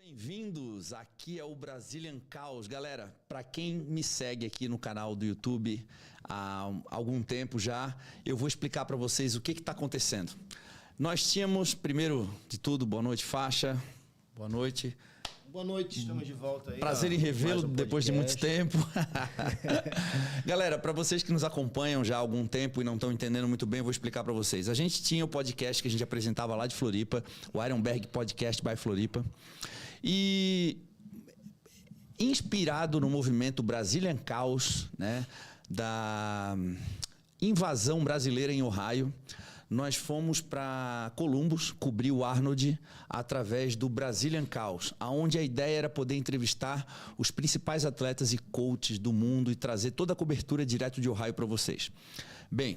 Bem-vindos, aqui é o Brazilian Caos. Galera, para quem me segue aqui no canal do YouTube há algum tempo já, eu vou explicar para vocês o que está acontecendo. Nós tínhamos, primeiro de tudo, boa noite, Faixa, boa noite. Boa noite, estamos de volta aí. Prazer em revê-lo depois de muito tempo. Galera, para vocês que nos acompanham já há algum tempo e não estão entendendo muito bem, eu vou explicar para vocês. A gente tinha o podcast que a gente apresentava lá de Floripa, o Ironberg Podcast by Floripa. E inspirado no movimento Brazilian Caos, né, da invasão brasileira em Ohio, nós fomos para Columbus cobrir o Arnold através do Brazilian Caos, onde a ideia era poder entrevistar os principais atletas e coaches do mundo e trazer toda a cobertura direto de Ohio para vocês. Bem,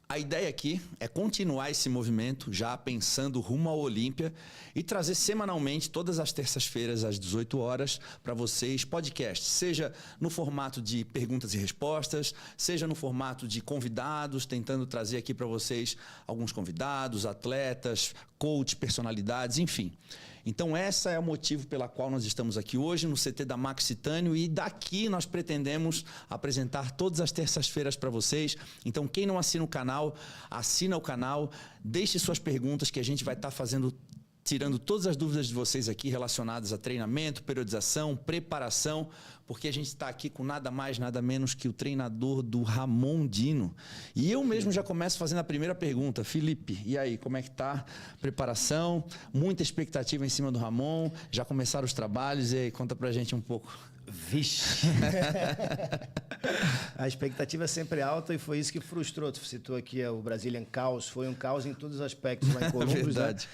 a ideia aqui é continuar esse movimento, já pensando rumo à Olímpia, e trazer semanalmente, todas as terças-feiras, às 18 horas, para vocês, podcast. Seja no formato de perguntas e respostas, seja no formato de convidados, tentando trazer aqui para vocês alguns convidados, atletas, coach, personalidades, enfim. Então, esse é o motivo pela qual nós estamos aqui hoje no CT da Max Titânio, e daqui nós pretendemos apresentar todas as terças-feiras para vocês. Então, quem não assina o canal, assina o canal, deixe suas perguntas que a gente vai estar tirando todas as dúvidas de vocês aqui relacionadas a treinamento, periodização, preparação, porque a gente está aqui com nada mais, nada menos que o treinador do Ramon Dino. E eu mesmo já começo fazendo a primeira pergunta. Felipe, e aí, como é que tá a preparação? Muita expectativa em cima do Ramon, já começaram os trabalhos, e aí, conta pra gente um pouco. Vixe! A expectativa é sempre alta e foi isso que frustrou. Tu citou aqui o Brazilian Caos, foi um caos em todos os aspectos lá em Columbus. Verdade.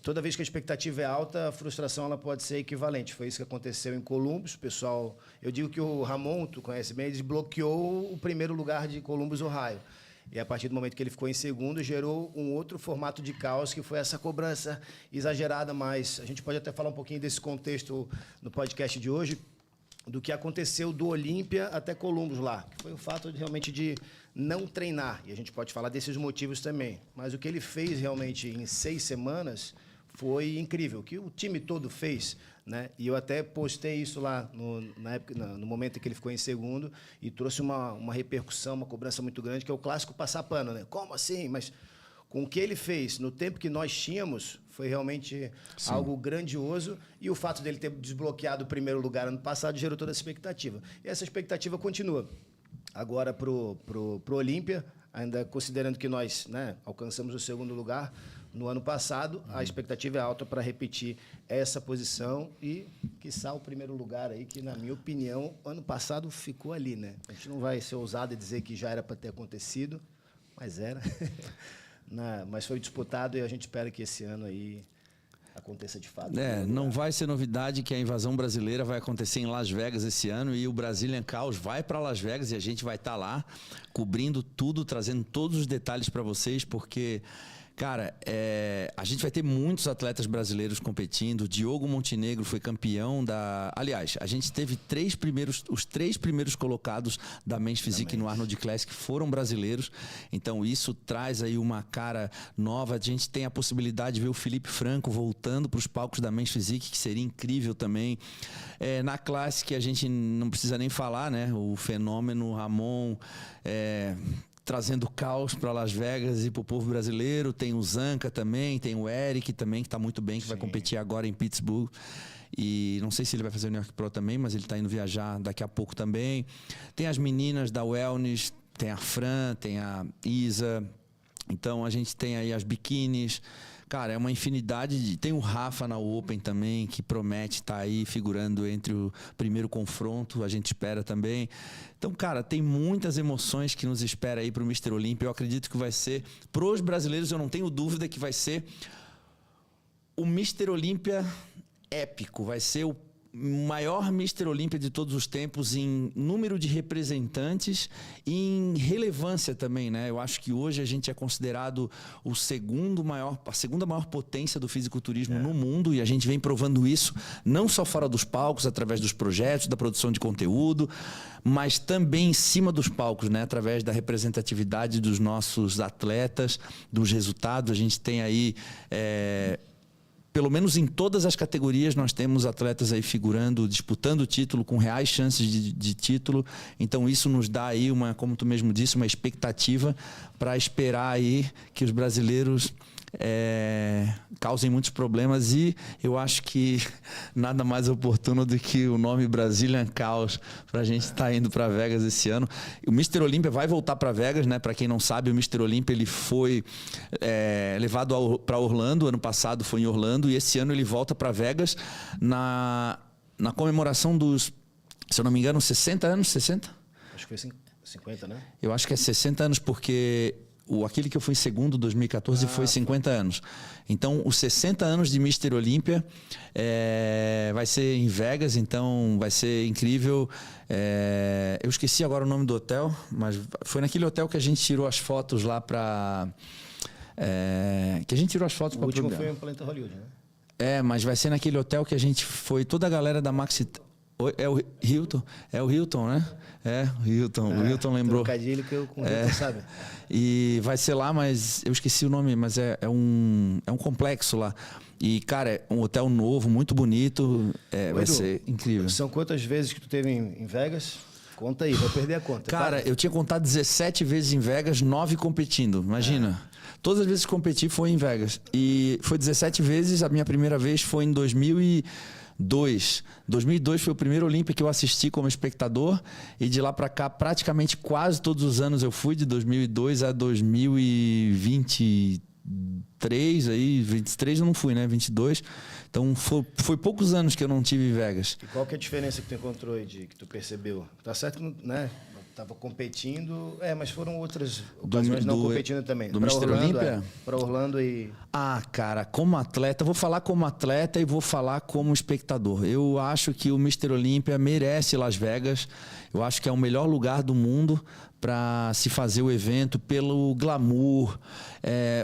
Toda vez que a expectativa é alta, a frustração ela pode ser equivalente. Foi isso que aconteceu em Columbus. Pessoal, eu digo que o Ramon, tu conhece bem, ele desbloqueou o primeiro lugar de Columbus, Ohio. E a partir do momento que ele ficou em segundo, gerou um outro formato de caos, que foi essa cobrança exagerada. Mas a gente pode até falar um pouquinho desse contexto no podcast de hoje, do que aconteceu do Olímpia até Columbus lá. Foi o fato realmente de não treinar. E a gente pode falar desses motivos também. Mas o que ele fez realmente em 6 semanas foi incrível. O que o time todo fez, né? E eu até postei isso lá na época, no momento em que ele ficou em segundo, e trouxe uma repercussão, uma cobrança muito grande, que é o clássico passar pano, né? Como assim? Mas com o que ele fez no tempo que nós tínhamos, foi realmente algo grandioso. E o fato dele ter desbloqueado o primeiro lugar ano passado gerou toda essa expectativa. E essa expectativa continua. Agora pro Olímpia, ainda considerando que nós, né, alcançamos o segundo lugar no ano passado, a expectativa é alta para repetir essa posição e, quiçá, o primeiro lugar aí, que, na minha opinião, ano passado ficou ali, né? A gente não vai ser ousado e dizer que já era para ter acontecido, mas era. Mas foi disputado e a gente espera que esse ano aí aconteça de fato. Não vai ser novidade que a invasão brasileira vai acontecer em Las Vegas esse ano, e o Brazilian Caos vai para Las Vegas e a gente vai estar lá cobrindo tudo, trazendo todos os detalhes para vocês, porque, cara, a gente vai ter muitos atletas brasileiros competindo. O Diogo Montenegro foi campeão da... Aliás, a gente teve os três primeiros colocados da Men's Physique no Arnold Classic foram brasileiros. Então isso traz aí uma cara nova. A gente tem a possibilidade de ver o Felipe Franco voltando para os palcos da Men's Physique, que seria incrível também. Na Classic a gente não precisa nem falar, né? O fenômeno Ramon... trazendo caos para Las Vegas e para o povo brasileiro. Tem o Zanca também, tem o Eric também, que está muito bem, que vai competir agora em Pittsburgh. E não sei se ele vai fazer o New York Pro também, mas ele está indo viajar daqui a pouco também. Tem as meninas da Wellness, tem a Fran, tem a Isa. Então a gente tem aí as biquínis. Cara, é uma infinidade. Tem o Rafa na Open também, que promete estar aí figurando entre o primeiro confronto, a gente espera também. Então, cara, tem muitas emoções que nos espera aí para o Mr. Olímpia. Eu acredito que vai ser, pros brasileiros, eu não tenho dúvida que vai ser o Mr. Olímpia épico. Vai ser o maior Mr. Olímpia de todos os tempos em número de representantes e em relevância também, né? Eu acho que hoje a gente é considerado a segunda maior potência do fisiculturismo no mundo, e a gente vem provando isso não só fora dos palcos, através dos projetos, da produção de conteúdo, mas também em cima dos palcos, né? Através da representatividade dos nossos atletas, dos resultados. A gente tem aí pelo menos em todas as categorias, nós temos atletas aí figurando, disputando o título, com reais chances de título. Então isso nos dá aí como tu mesmo disse, uma expectativa para esperar aí que os brasileiros causem muitos problemas, e eu acho que nada mais oportuno do que o nome Brazilian Chaos para a gente estar indo para Vegas esse ano. O Mr. Olympia vai voltar para Vegas, né? Para quem não sabe, o Mr. Olympia ele foi levado para Orlando, ano passado foi em Orlando, e esse ano ele volta para Vegas na comemoração dos, se eu não me engano, 60 anos, 60? Acho que foi 50, né? Eu acho que é 60 anos, porque aquele que eu fui em segundo, 2014, foi 50 anos. Então, os 60 anos de Mr. Olympia vai ser em Vegas, então vai ser incrível. Eu esqueci agora o nome do hotel, mas foi naquele hotel que a gente tirou as fotos lá para... que a gente tirou as fotos para o último foi em Planeta Hollywood, né? Mas vai ser naquele hotel que a gente foi, toda a galera da Maxi... É o Hilton? É o Hilton, né? O Hilton. O Hilton lembrou. Trocadilho que eu com o Hilton, sabe? E vai ser lá, mas eu esqueci o nome, mas é um complexo lá. E, cara, é um hotel novo, muito bonito. Vai ser incrível. São quantas vezes que tu teve em Vegas? Conta aí, vai perder a conta. Cara, eu tinha contado 17 vezes em Vegas, 9 competindo. Imagina. Todas as vezes que competi foi em Vegas. E foi 17 vezes, a minha primeira vez foi em 2002 foi o primeiro Olímpia que eu assisti como espectador, e de lá para cá praticamente quase todos os anos eu fui, de 2002 a 2023, aí 23 eu não fui, né? 22. Então foi poucos anos que eu não tive em Vegas. E qual que é a diferença que tu encontrou aí, que tu percebeu? Tá certo, né? Tava competindo, mas foram outras ocasiões não competindo também. Do Mr. Olympia? Para Orlando e... Cara, como atleta, vou falar como atleta e vou falar como espectador. Eu acho que o Mr. Olympia merece Las Vegas. Eu acho que é o melhor lugar do mundo para se fazer o evento, pelo glamour.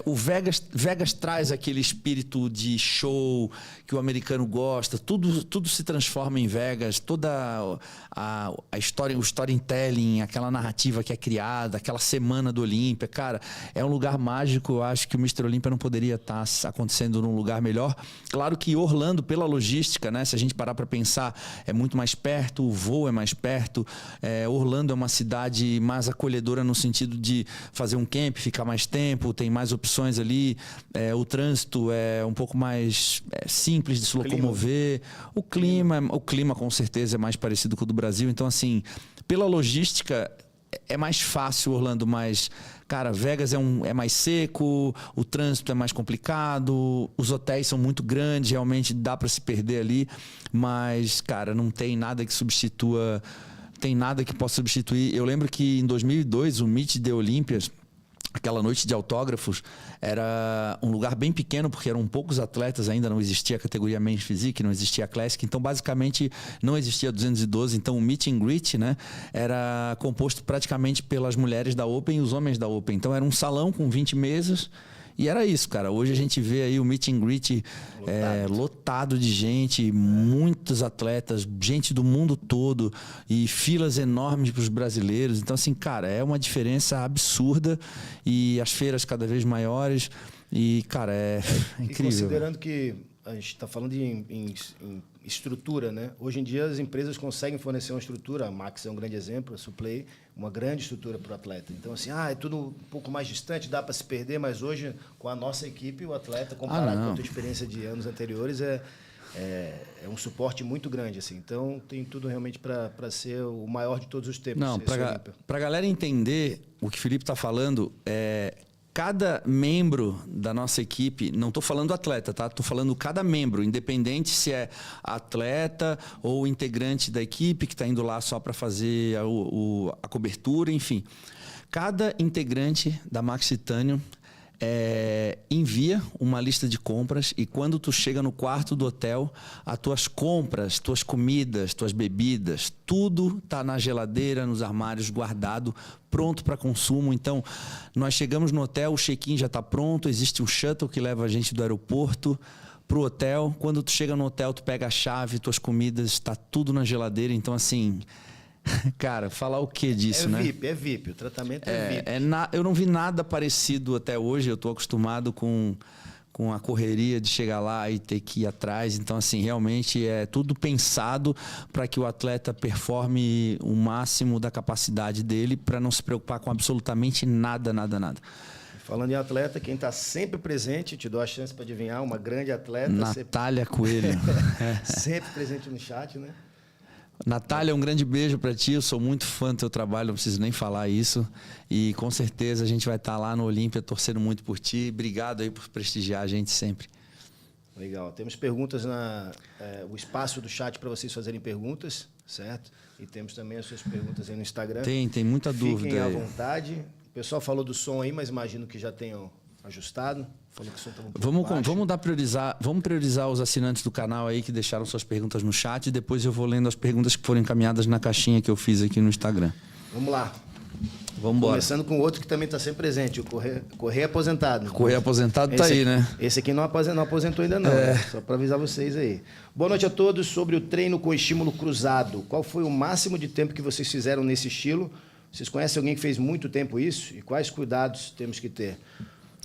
O Vegas traz aquele espírito de show que o americano gosta. Tudo se transforma em Vegas. Toda a história, o storytelling, aquela narrativa que é criada, aquela semana do Olímpia. Cara, é um lugar mágico. Eu acho que o Mr. Olympia não poderia estar acontecendo num lugar melhor. Claro que Orlando, pela logística, né? Se a gente parar para pensar, é muito mais perto, o voo é mais perto. Orlando é uma cidade mais acolhedora no sentido de fazer um camp, ficar mais tempo, tem mais opções ali, o trânsito é um pouco mais simples de se locomover, o clima com certeza é mais parecido com o do Brasil, então assim, pela logística é mais fácil Orlando, mas cara, Vegas é mais seco, o trânsito é mais complicado, os hotéis são muito grandes, realmente dá para se perder ali, mas cara, não tem nada que substitua, tem nada que possa substituir. Eu lembro que em 2002 o Meet the Olympias, aquela noite de autógrafos, era um lugar bem pequeno, porque eram poucos atletas, ainda não existia a categoria Men's Physique, não existia a Classic, então basicamente não existia 212, então o Meet and Greet, né, era composto praticamente pelas mulheres da Open e os homens da Open, então era um salão com 20 mesas, e era isso, cara. Hoje a gente vê aí o Meet and Greet lotado de gente, muitos atletas, gente do mundo todo e filas enormes para os brasileiros. Então, assim, cara, é uma diferença absurda e as feiras cada vez maiores e, cara, é incrível. E considerando que a gente está falando em estrutura, né? Hoje em dia as empresas conseguem fornecer uma estrutura, a Max é um grande exemplo, a Suplay, uma grande estrutura para o atleta. Então, assim, é tudo um pouco mais distante, dá para se perder, mas hoje, com a nossa equipe, o atleta, comparado com a tua experiência de anos anteriores, é um suporte muito grande. Assim. Então, tem tudo realmente para ser o maior de todos os tempos. Não, para a galera entender o que o Felipe está falando, cada membro da nossa equipe, não estou falando atleta, tá? Estou falando cada membro, independente se é atleta ou integrante da equipe que está indo lá só para fazer a cobertura, enfim. Cada integrante da Max Titanium envia uma lista de compras e quando tu chega no quarto do hotel, as tuas compras, tuas comidas, tuas bebidas, tudo tá na geladeira, nos armários, guardado, pronto para consumo. Então, nós chegamos no hotel, o check-in já está pronto, existe um shuttle que leva a gente do aeroporto pro hotel. Quando tu chega no hotel, tu pega a chave, tuas comidas, está tudo na geladeira. Então, assim... Cara, falar o que disso, né? É VIP, o tratamento é VIP. Eu não vi nada parecido até hoje, eu estou acostumado com com a correria de chegar lá e ter que ir atrás. Então, assim, realmente é tudo pensado para que o atleta performe o máximo da capacidade dele, para não se preocupar com absolutamente nada. Falando em atleta, quem está sempre presente, te dou a chance para adivinhar, uma grande atleta. Natália Coelho. Sempre presente no chat, né? Natália, um grande beijo para ti. Eu sou muito fã do teu trabalho, não preciso nem falar isso. E com certeza a gente vai estar lá no Olímpia torcendo muito por ti. Obrigado aí por prestigiar a gente sempre. Legal. Temos perguntas o espaço do chat para vocês fazerem perguntas, certo? E temos também as suas perguntas aí no Instagram. Tem muita dúvida. Fiquem à vontade. O pessoal falou do som aí, mas imagino que já tenham ajustado. Falou que o som estava um pouco baixo. Vamos priorizar os assinantes do canal aí que deixaram suas perguntas no chat e depois eu vou lendo as perguntas que foram encaminhadas na caixinha que eu fiz aqui no Instagram. Vamos lá. Vamos embora. Começando com outro que também está sempre presente, o Correia aposentado. Correia aposentado está aí, né? Esse aqui não aposentou ainda não, né? Só para avisar vocês aí. Boa noite a todos. Sobre o treino com estímulo cruzado, qual foi o máximo de tempo que vocês fizeram nesse estilo? Vocês conhecem alguém que fez muito tempo isso? E quais cuidados temos que ter?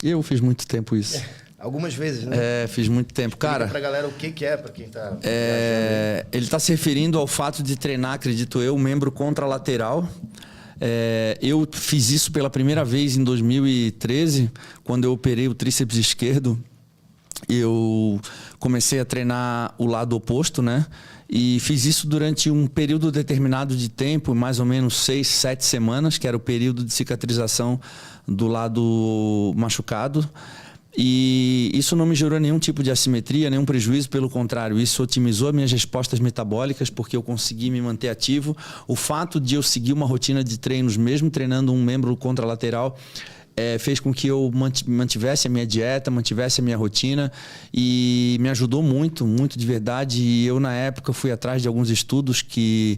Eu fiz muito tempo isso. Algumas vezes, né? Fiz muito tempo. Cara, pra galera o que é, para quem tá... Ele está se referindo ao fato de treinar, acredito eu, membro contralateral. Eu fiz isso pela primeira vez em 2013, quando eu operei o tríceps esquerdo. Eu comecei a treinar o lado oposto, né? E fiz isso durante um período determinado de tempo, mais ou menos 6, 7 semanas, que era o período de cicatrização do lado machucado. E isso não me gerou nenhum tipo de assimetria, nenhum prejuízo, pelo contrário, isso otimizou minhas respostas metabólicas, porque eu consegui me manter ativo. O fato de eu seguir uma rotina de treinos, mesmo treinando um membro contralateral, fez com que eu mantivesse a minha dieta, mantivesse a minha rotina e me ajudou muito, muito de verdade. E eu, na época, fui atrás de alguns estudos que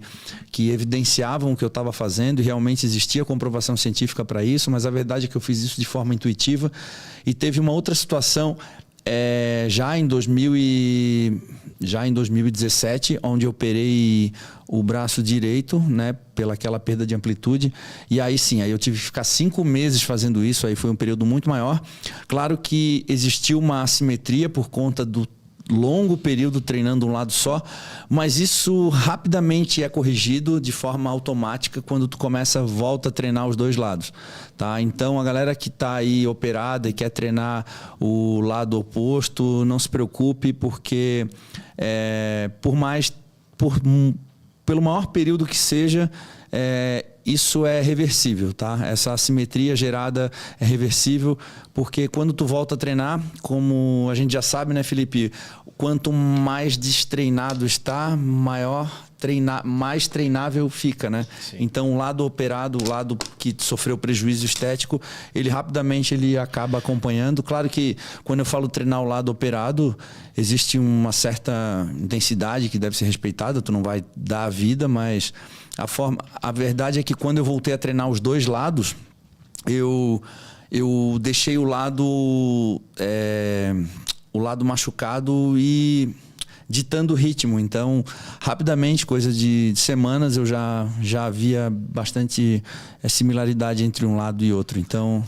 evidenciavam o que eu estava fazendo e realmente existia comprovação científica para isso, mas a verdade é que eu fiz isso de forma intuitiva. E teve uma outra situação já em 2017, onde eu operei o braço direito, né, pelaquela perda de amplitude, e aí sim, aí eu tive que ficar 5 meses fazendo isso, aí foi um período muito maior. Claro que existiu uma assimetria por conta do longo período treinando um lado só, mas isso rapidamente é corrigido de forma automática quando tu volta a treinar os dois lados, tá? Então a galera que está aí operada e quer treinar o lado oposto, não se preocupe, porque pelo maior período que seja, isso é reversível, tá? Essa assimetria gerada é reversível, porque quando tu volta a treinar, como a gente já sabe, né, Felipe? Quanto mais destreinado está, mais treinável fica, né? Sim. Então, o lado operado, o lado que sofreu prejuízo estético, ele rapidamente acaba acompanhando. Claro que quando eu falo treinar o lado operado, existe uma certa intensidade que deve ser respeitada, tu não vai dar a vida, mas a verdade é que quando eu voltei a treinar os dois lados, eu deixei o lado machucado e ditando o ritmo. Então, rapidamente, coisa de semanas, eu já havia bastante similaridade entre um lado e outro. Então,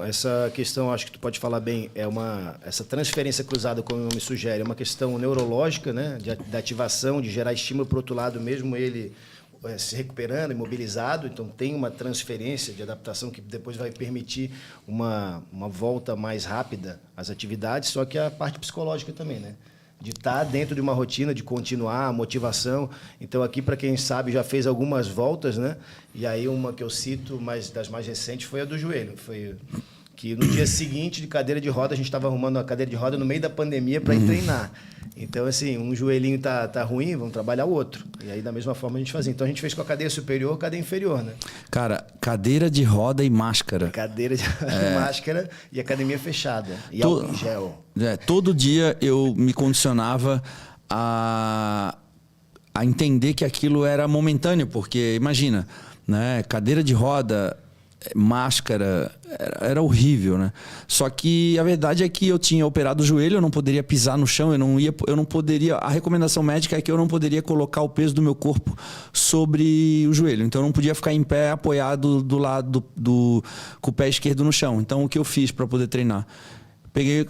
essa questão, acho que tu pode falar bem, essa transferência cruzada, como o nome sugere, é uma questão neurológica, né, de ativação, de gerar estímulo para o outro lado, mesmo ele se recuperando, imobilizado. Então tem uma transferência de adaptação que depois vai permitir uma volta mais rápida às atividades, só que a parte psicológica também, né? De estar dentro de uma rotina, de continuar, a motivação. Então aqui, para quem sabe, já fez algumas voltas, né? E aí uma que eu cito, das mais recentes, foi a do joelho. Foi que no dia seguinte de cadeira de roda, a gente estava arrumando a cadeira de roda no meio da pandemia para ir treinar. Então, assim, um joelhinho tá ruim, vamos trabalhar o outro. E aí, da mesma forma, a gente fazia. Então, a gente fez com a cadeira superior, cadeira inferior, né? Cara, cadeira de roda e máscara. Cadeira de máscara e academia fechada. E álcool em gel. Todo dia eu me condicionava a entender que aquilo era momentâneo, porque, imagina, né, cadeira de roda, máscara, era horrível, né? Só que a verdade é que eu tinha operado o joelho, eu não poderia pisar no chão, eu não poderia, a recomendação médica é que eu não poderia colocar o peso do meu corpo sobre o joelho, então eu não podia ficar em pé apoiado do lado com o pé esquerdo no chão. Então o que eu fiz para poder treinar?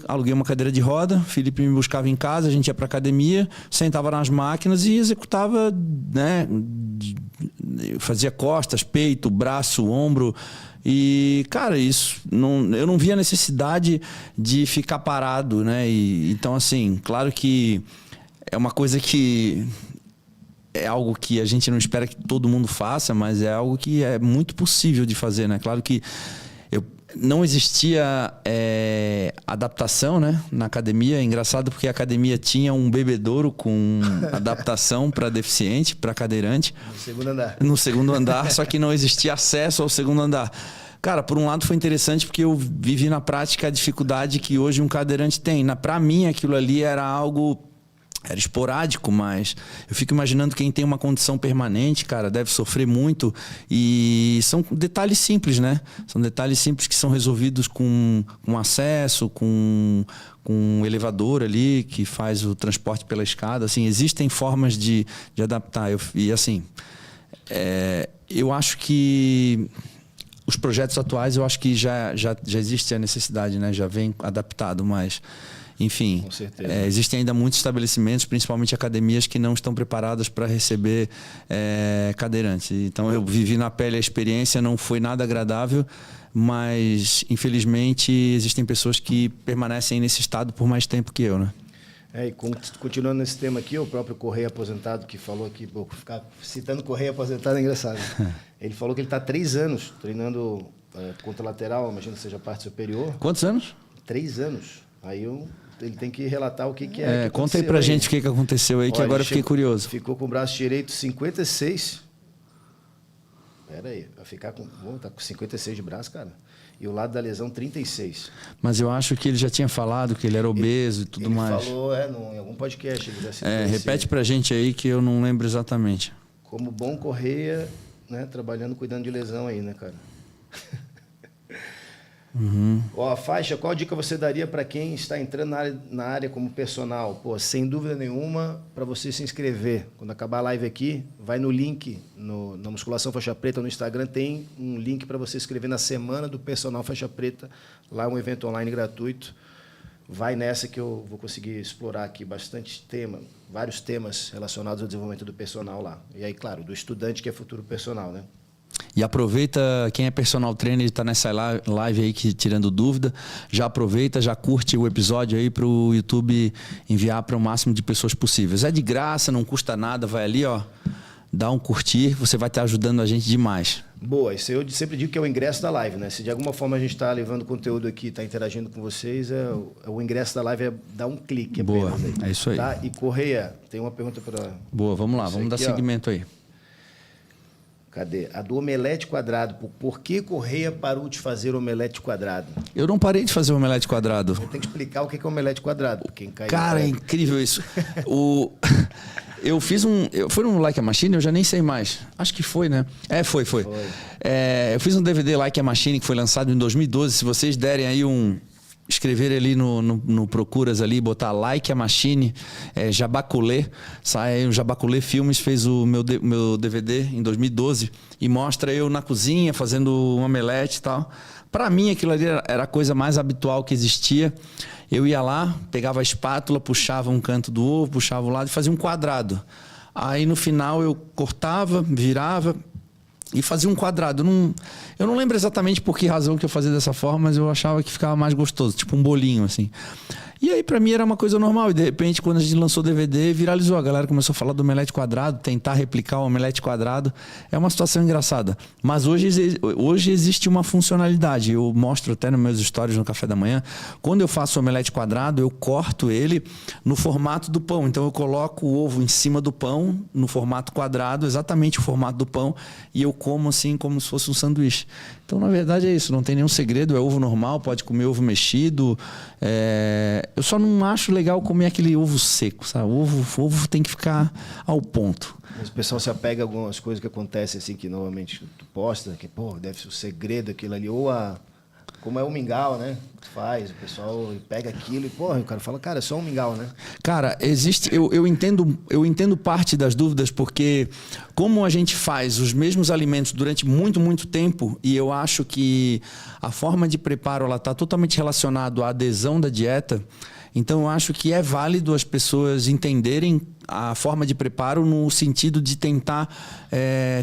aluguei uma cadeira de roda, Felipe me buscava em casa, a gente ia para academia, sentava nas máquinas e executava, né? Fazia costas, peito, braço, ombro. E, cara, eu não via necessidade de ficar parado, né? Então, assim, claro que é uma coisa que é algo que a gente não espera que todo mundo faça, mas é algo que é muito possível de fazer, né? Claro que não existia adaptação, né, na academia. É engraçado porque a academia tinha um bebedouro com adaptação para deficiente, para cadeirante. No segundo andar. No segundo andar, só que não existia acesso ao segundo andar. Cara, por um lado foi interessante porque eu vivi na prática a dificuldade que hoje um cadeirante tem. Para mim, aquilo ali era algo... Era esporádico, mas eu fico imaginando quem tem uma condição permanente, cara, deve sofrer muito. E são detalhes simples, né? São detalhes simples que são resolvidos com acesso, com um elevador ali que faz o transporte pela escada. Assim, existem formas de adaptar. E assim, eu acho que os projetos atuais, eu acho que já existe a necessidade, né? Já vem adaptado, mas... Enfim, existem ainda muitos estabelecimentos, principalmente academias, que não estão preparadas para receber cadeirantes. Então, eu vivi na pele a experiência, não foi nada agradável, mas, infelizmente, existem pessoas que permanecem nesse estado por mais tempo que eu, né? E continuando nesse tema aqui, o próprio Correia aposentado que falou aqui, ficar citando Correia aposentado é engraçado. Ele falou que ele está há 3 anos treinando contralateral, imagino que seja parte superior. Quantos anos? 3 anos. Aí ele tem que relatar o que é. Que conta aí pra gente o que aconteceu aí, que agora eu fiquei curioso. Ficou com o braço direito 56. Pera aí, vai ficar com... tá com 56 de braço, cara. E o lado da lesão, 36. Mas eu acho que ele já tinha falado que ele era obeso e tudo mais. Ele falou, em algum podcast. Ele já citou repete pra gente aí que eu não lembro exatamente. Como bom Correia, né, trabalhando, cuidando de lesão aí, né, cara? Uhum. A faixa, qual dica você daria para quem está entrando na área como personal? Pô, sem dúvida nenhuma, para você se inscrever. Quando acabar a live aqui, vai no link, na Musculação Faixa Preta no Instagram, tem um link para você se inscrever na Semana do Personal Faixa Preta. Lá é um evento online gratuito. Vai nessa que eu vou conseguir explorar aqui bastante vários temas relacionados ao desenvolvimento do personal lá. E aí, claro, do estudante que é futuro personal, né? E aproveita, quem é personal trainer e está nessa live aí tirando dúvida, já aproveita, já curte o episódio aí para o YouTube enviar para o máximo de pessoas possíveis. É de graça, não custa nada, vai ali, ó, dá um curtir, você vai estar ajudando a gente demais. Boa, isso eu sempre digo que é o ingresso da live, né? Se de alguma forma a gente está levando conteúdo aqui, está interagindo com vocês, o ingresso da live é dar um clique. Boa, aí, é isso aí. Tá? E Correia, tem uma pergunta para... Boa, vamos lá, vamos dar seguimento aí. Cadê? A do omelete quadrado. Por que Correia parou de fazer omelete quadrado? Eu não parei de fazer omelete quadrado. Você tem que explicar o que é omelete quadrado. Quem caiu, cara, é incrível isso. Eu fiz foi no Like a Machine? Eu já nem sei mais. Acho que foi, né? Foi. Eu fiz um DVD Like a Machine que foi lançado em 2012. Se vocês derem aí escrever ali no Procuras ali, botar Like a Machine, Jabaculê, sai aí o Jabaculê Filmes, fez o meu DVD em 2012 e mostra eu na cozinha fazendo um omelete e tal. Para mim aquilo ali era a coisa mais habitual que existia. Eu ia lá, pegava a espátula, puxava um canto do ovo, puxava o lado e fazia um quadrado. Aí no final eu cortava, virava e fazia um quadrado. Eu não lembro exatamente por que razão que eu fazia dessa forma, mas eu achava que ficava mais gostoso, tipo um bolinho, assim. E aí, pra mim, era uma coisa normal. E, de repente, quando a gente lançou o DVD, viralizou. A galera começou a falar do omelete quadrado, tentar replicar o omelete quadrado. É uma situação engraçada. Mas hoje existe uma funcionalidade. Eu mostro até nos meus stories no café da manhã. Quando eu faço o omelete quadrado, eu corto ele no formato do pão. Então, eu coloco o ovo em cima do pão, no formato quadrado, exatamente o formato do pão. E eu como assim, como se fosse um sanduíche. Então, na verdade, é isso. Não tem nenhum segredo. É ovo normal, pode comer ovo mexido. Eu só não acho legal comer aquele ovo seco, sabe? O ovo tem que ficar ao ponto. Mas o pessoal se apega a algumas coisas que acontecem assim, que normalmente tu posta, que, deve ser o segredo aquilo ali, ou como é o mingau, né? Faz, o pessoal pega aquilo e, porra, o cara fala, cara, é só um mingau, né? Cara, existe. Eu entendo parte das dúvidas, porque como a gente faz os mesmos alimentos durante muito, muito tempo, e eu acho que a forma de preparo ela está totalmente relacionada à adesão da dieta. Então, eu acho que é válido as pessoas entenderem a forma de preparo no sentido de tentar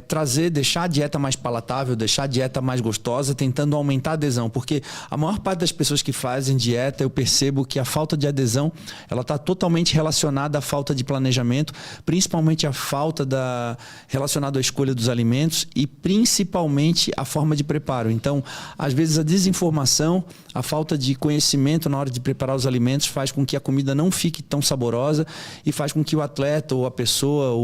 trazer, deixar a dieta mais palatável, deixar a dieta mais gostosa, tentando aumentar a adesão. Porque a maior parte das pessoas que fazem dieta, eu percebo que a falta de adesão ela está totalmente relacionada à falta de planejamento, principalmente a falta relacionada à escolha dos alimentos e principalmente a forma de preparo. Então, às vezes a desinformação, a falta de conhecimento na hora de preparar os alimentos faz com que a comida não fique tão saborosa e faz com que o atleta ou a pessoa,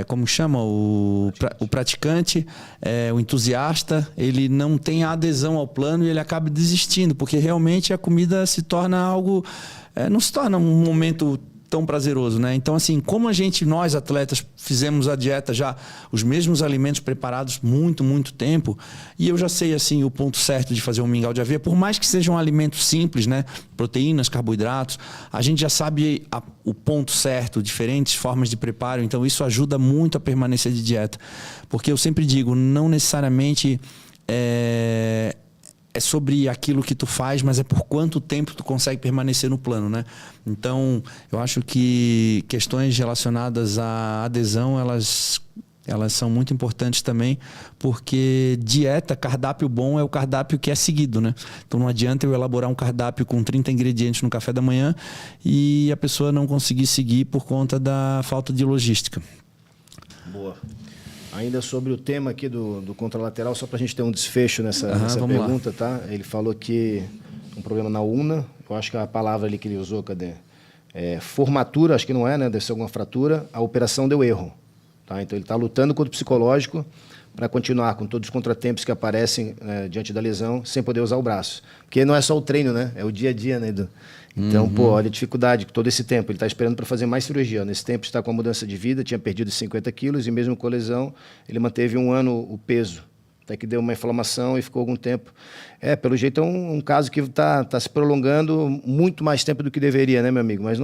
como chama? O praticante, o entusiasta, ele não tem a adesão ao plano e ele acaba desistindo, porque realmente a comida se torna algo... não se torna um momento tão prazeroso, né? Então, assim, como nós atletas, fizemos a dieta já, os mesmos alimentos preparados muito, muito tempo, e eu já sei, assim, o ponto certo de fazer um mingau de aveia, por mais que seja um alimento simples, né? Proteínas, carboidratos, a gente já sabe o ponto certo, diferentes formas de preparo, então isso ajuda muito a permanecer de dieta. Porque eu sempre digo, não necessariamente é sobre aquilo que tu faz, mas é por quanto tempo tu consegue permanecer no plano, né? Então, eu acho que questões relacionadas à adesão, elas são muito importantes também, porque dieta, cardápio bom é o cardápio que é seguido, né? Então, não adianta eu elaborar um cardápio com 30 ingredientes no café da manhã e a pessoa não conseguir seguir por conta da falta de logística. Boa. Ainda sobre o tema aqui do contralateral, só para a gente ter um desfecho nessa pergunta, tá? Ele falou que um problema na UNA, eu acho que a palavra ali que ele usou, cadê? Formatura, acho que não é, né? Deve ser alguma fratura. A operação deu erro, tá? Então ele está lutando contra o psicológico para continuar com todos os contratempos que aparecem diante da lesão, sem poder usar o braço. Porque não é só o treino, né? É o dia a dia, né, Edu? Então, olha a dificuldade, todo esse tempo. Ele está esperando para fazer mais cirurgia. Nesse tempo está com a mudança de vida, tinha perdido 50 quilos e mesmo com a lesão, ele manteve 1 ano o peso. Até que deu uma inflamação e ficou algum tempo. Pelo jeito é um caso que está se prolongando muito mais tempo do que deveria, né, meu amigo? Mas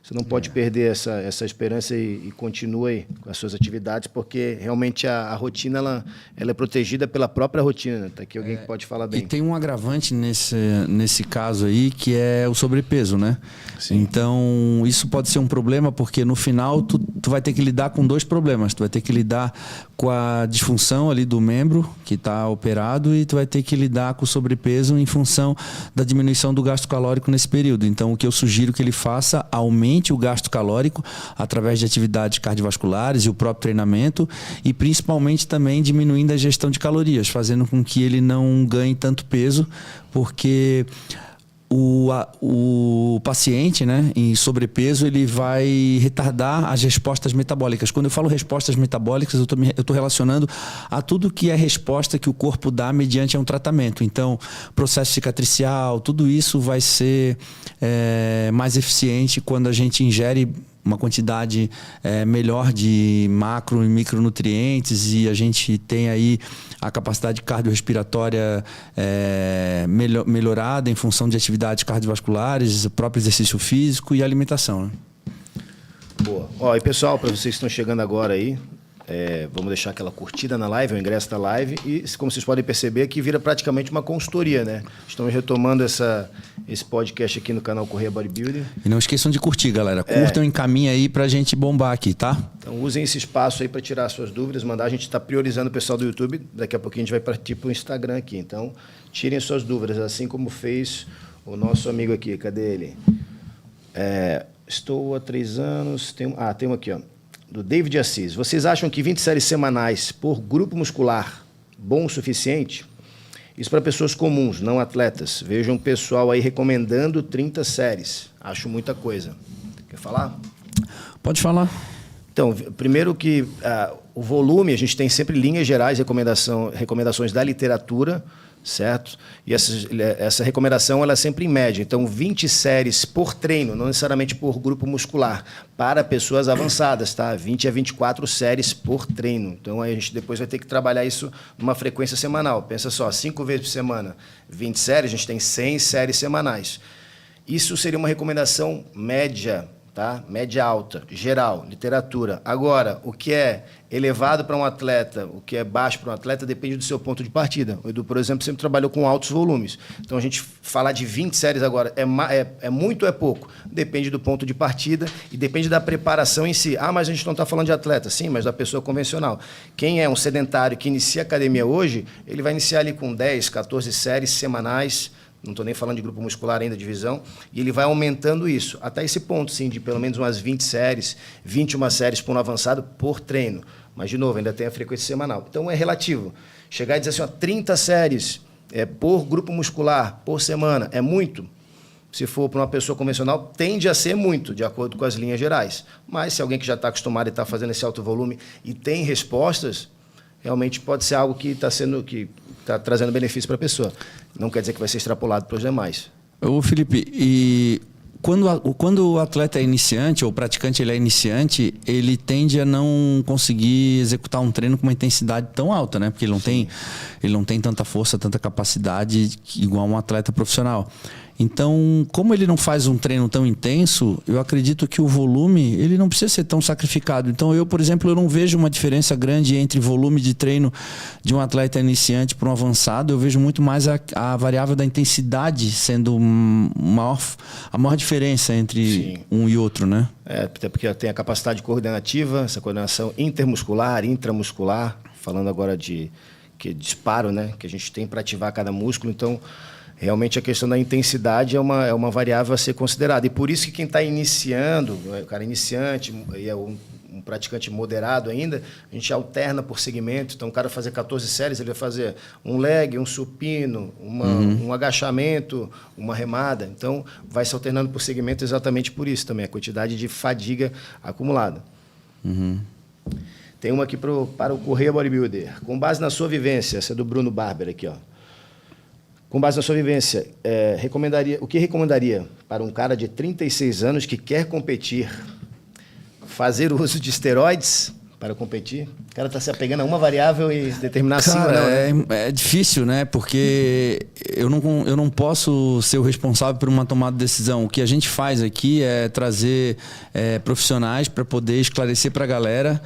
você não pode perder essa esperança e continue com as suas atividades, porque realmente a rotina ela é protegida pela própria rotina. Tá aqui alguém que pode falar bem. E tem um agravante nesse caso aí, que é o sobrepeso, né? Sim. Então, isso pode ser um problema, porque no final tu vai ter que lidar com 2 problemas. Tu vai ter que lidar com a disfunção ali do membro que está operado e tu vai ter que lidar com o sobrepeso em função da diminuição do gasto calórico nesse período. Então, o que eu sugiro que ele faça, aumente o gasto calórico através de atividades cardiovasculares e o próprio treinamento, e principalmente também diminuindo a ingestão de calorias, fazendo com que ele não ganhe tanto peso, porque o paciente, né, em sobrepeso, ele vai retardar as respostas metabólicas. Quando eu falo respostas metabólicas, eu estou relacionando a tudo que é resposta que o corpo dá mediante um tratamento. Então, processo cicatricial, tudo isso vai ser mais eficiente quando a gente ingere uma quantidade melhor de macro e micronutrientes, e a gente tem aí a capacidade cardiorrespiratória melhorada em função de atividades cardiovasculares, o próprio exercício físico e alimentação, né? Boa. E pessoal, para vocês que estão chegando agora aí, vamos deixar aquela curtida na live, o ingresso da live, e como vocês podem perceber, aqui vira praticamente uma consultoria, né? Estamos retomando esse podcast aqui no canal Correia Bodybuilding. E não esqueçam de curtir, galera. Curtam e encaminhem aí pra gente bombar aqui, tá? Então usem esse espaço aí para tirar suas dúvidas, mandar. A gente está priorizando o pessoal do YouTube, daqui a pouquinho a gente vai partir para o Instagram aqui. Então, tirem suas dúvidas, assim como fez o nosso amigo aqui. Cadê ele? Estou há 3 anos... Tem um aqui, ó. Do David Assis. Vocês acham que 20 séries semanais por grupo muscular bom o suficiente? Isso para pessoas comuns, não atletas. Vejam o pessoal aí recomendando 30 séries. Acho muita coisa. Quer falar? Pode falar. Então, primeiro que o volume, a gente tem sempre linhas gerais, recomendações da literatura certo? E essa recomendação ela é sempre em média. Então, 20 séries por treino, não necessariamente por grupo muscular, para pessoas avançadas, tá? 20 a 24 séries por treino. Então, aí a gente depois vai ter que trabalhar isso numa frequência semanal. Pensa só, 5 vezes por semana, 20 séries, a gente tem 100 séries semanais. Isso seria uma recomendação média, tá? Média alta, geral, literatura. Agora, o que é elevado para um atleta, o que é baixo para um atleta, depende do seu ponto de partida. O Edu, por exemplo, sempre trabalhou com altos volumes. Então, a gente falar de 20 séries agora é muito ou é pouco? Depende do ponto de partida e depende da preparação em si. Ah, mas a gente não está falando de atleta. Sim, mas da pessoa convencional. Quem é um sedentário que inicia a academia hoje, ele vai iniciar ali com 10, 14 séries semanais. Não estou nem falando de grupo muscular ainda, divisão, e ele vai aumentando isso, até esse ponto, sim, de pelo menos umas 20 séries, 21 séries por um avançado por treino. Mas, de novo, ainda tem a frequência semanal. Então, é relativo. Chegar e dizer assim, ó, 30 séries por grupo muscular, por semana, é muito? Se for para uma pessoa convencional, tende a ser muito, de acordo com as linhas gerais. Mas, se alguém que já está acostumado e está fazendo esse alto volume e tem respostas, realmente pode ser algo que está trazendo benefício para a pessoa. Não quer dizer que vai ser extrapolado para os demais. Ô, Felipe, e quando o atleta é iniciante, ou o praticante ele é iniciante, ele tende a não conseguir executar um treino com uma intensidade tão alta, né? Porque ele não tem tanta força, tanta capacidade igual um atleta profissional. Então, como ele não faz um treino tão intenso, eu acredito que o volume ele não precisa ser tão sacrificado. Então, eu, por exemplo, eu não vejo uma diferença grande entre volume de treino de um atleta iniciante para um avançado. Eu vejo muito mais a variável da intensidade sendo a maior diferença entre um e outro, né? Até porque tem a capacidade coordenativa, essa coordenação intermuscular, intramuscular, falando agora de disparo, né? Que a gente tem para ativar cada músculo. Então, realmente a questão da intensidade é uma variável a ser considerada. E por isso que quem está iniciando, o cara iniciante e é um praticante moderado ainda, a gente alterna por segmento. Então, o cara fazer 14 séries, ele vai fazer um leg, um supino, um agachamento, uma remada. Então, vai se alternando por segmento exatamente por isso também, a quantidade de fadiga acumulada. Tem uma aqui para o Correia Bodybuilder. Com base na sua vivência, essa é do Bruno Barber aqui, ó. Com base na sua vivência, o que recomendaria para um cara de 36 anos que quer competir? Fazer uso de esteroides para competir? O cara está se apegando a uma variável e determinar sim ou não, né? É difícil, né? Porque eu não posso ser o responsável por uma tomada de decisão. O que a gente faz aqui é trazer profissionais para poder esclarecer para a galera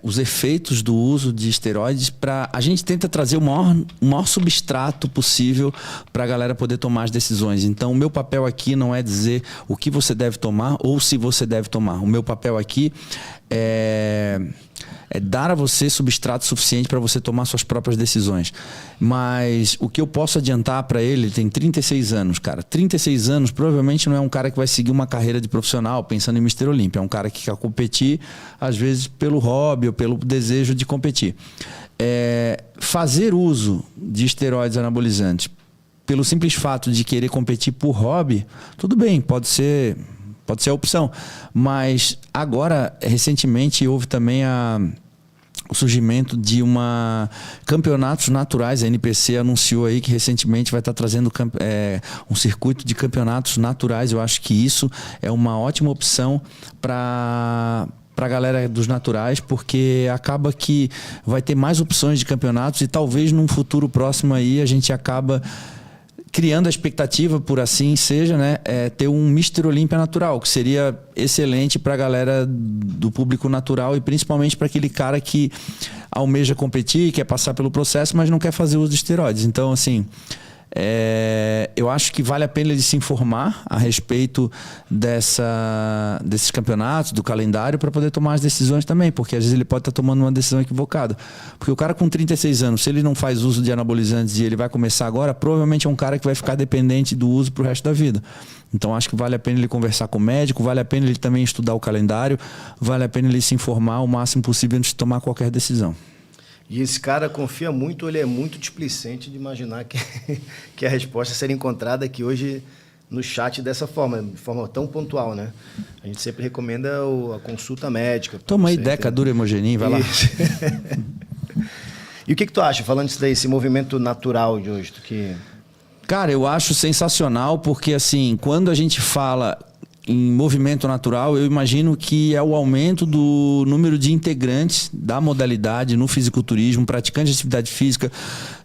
os efeitos do uso de esteroides. A gente tenta trazer o maior substrato possível para a galera poder tomar as decisões. Então, o meu papel aqui não é dizer o que você deve tomar ou se você deve tomar. O meu papel aqui é dar a você substrato suficiente para você tomar suas próprias decisões. Mas o que eu posso adiantar para ele tem 36 anos, cara. 36 anos provavelmente não é um cara que vai seguir uma carreira de profissional pensando em Mr. Olímpia. É um cara que quer competir, às vezes, pelo hobby ou pelo desejo de competir. Fazer uso de esteroides anabolizantes pelo simples fato de querer competir por hobby, tudo bem, pode ser a opção. Mas agora, recentemente, houve também o surgimento de campeonatos naturais. A NPC anunciou aí que recentemente vai estar trazendo um circuito de campeonatos naturais. Eu acho que isso é uma ótima opção para a galera dos naturais, porque acaba que vai ter mais opções de campeonatos e talvez num futuro próximo aí a gente acaba criando a expectativa, por assim seja, né, ter um Mr. Olímpia natural, que seria excelente para a galera do público natural e principalmente para aquele cara que almeja competir, quer passar pelo processo, mas não quer fazer uso de esteroides. Então, assim, eu acho que vale a pena ele se informar a respeito desses campeonatos, do calendário, para poder tomar as decisões também, porque às vezes ele pode estar tomando uma decisão equivocada. Porque o cara com 36 anos, se ele não faz uso de anabolizantes e ele vai começar agora, provavelmente é um cara que vai ficar dependente do uso para o resto da vida. Então, acho que vale a pena ele conversar com o médico, vale a pena ele também estudar o calendário, vale a pena ele se informar o máximo possível antes de tomar qualquer decisão. E esse cara confia muito, ele é muito displicente de imaginar que a resposta seria encontrada aqui hoje no chat dessa forma, de forma tão pontual, né? A gente sempre recomenda a consulta médica. Toma aí Deca, Dura, Hemogenin, vai lá. E o que tu acha, falando isso daí, esse movimento natural de hoje? Cara, eu acho sensacional porque, assim, quando a gente fala em movimento natural, eu imagino que é o aumento do número de integrantes da modalidade no fisiculturismo, praticantes de atividade física,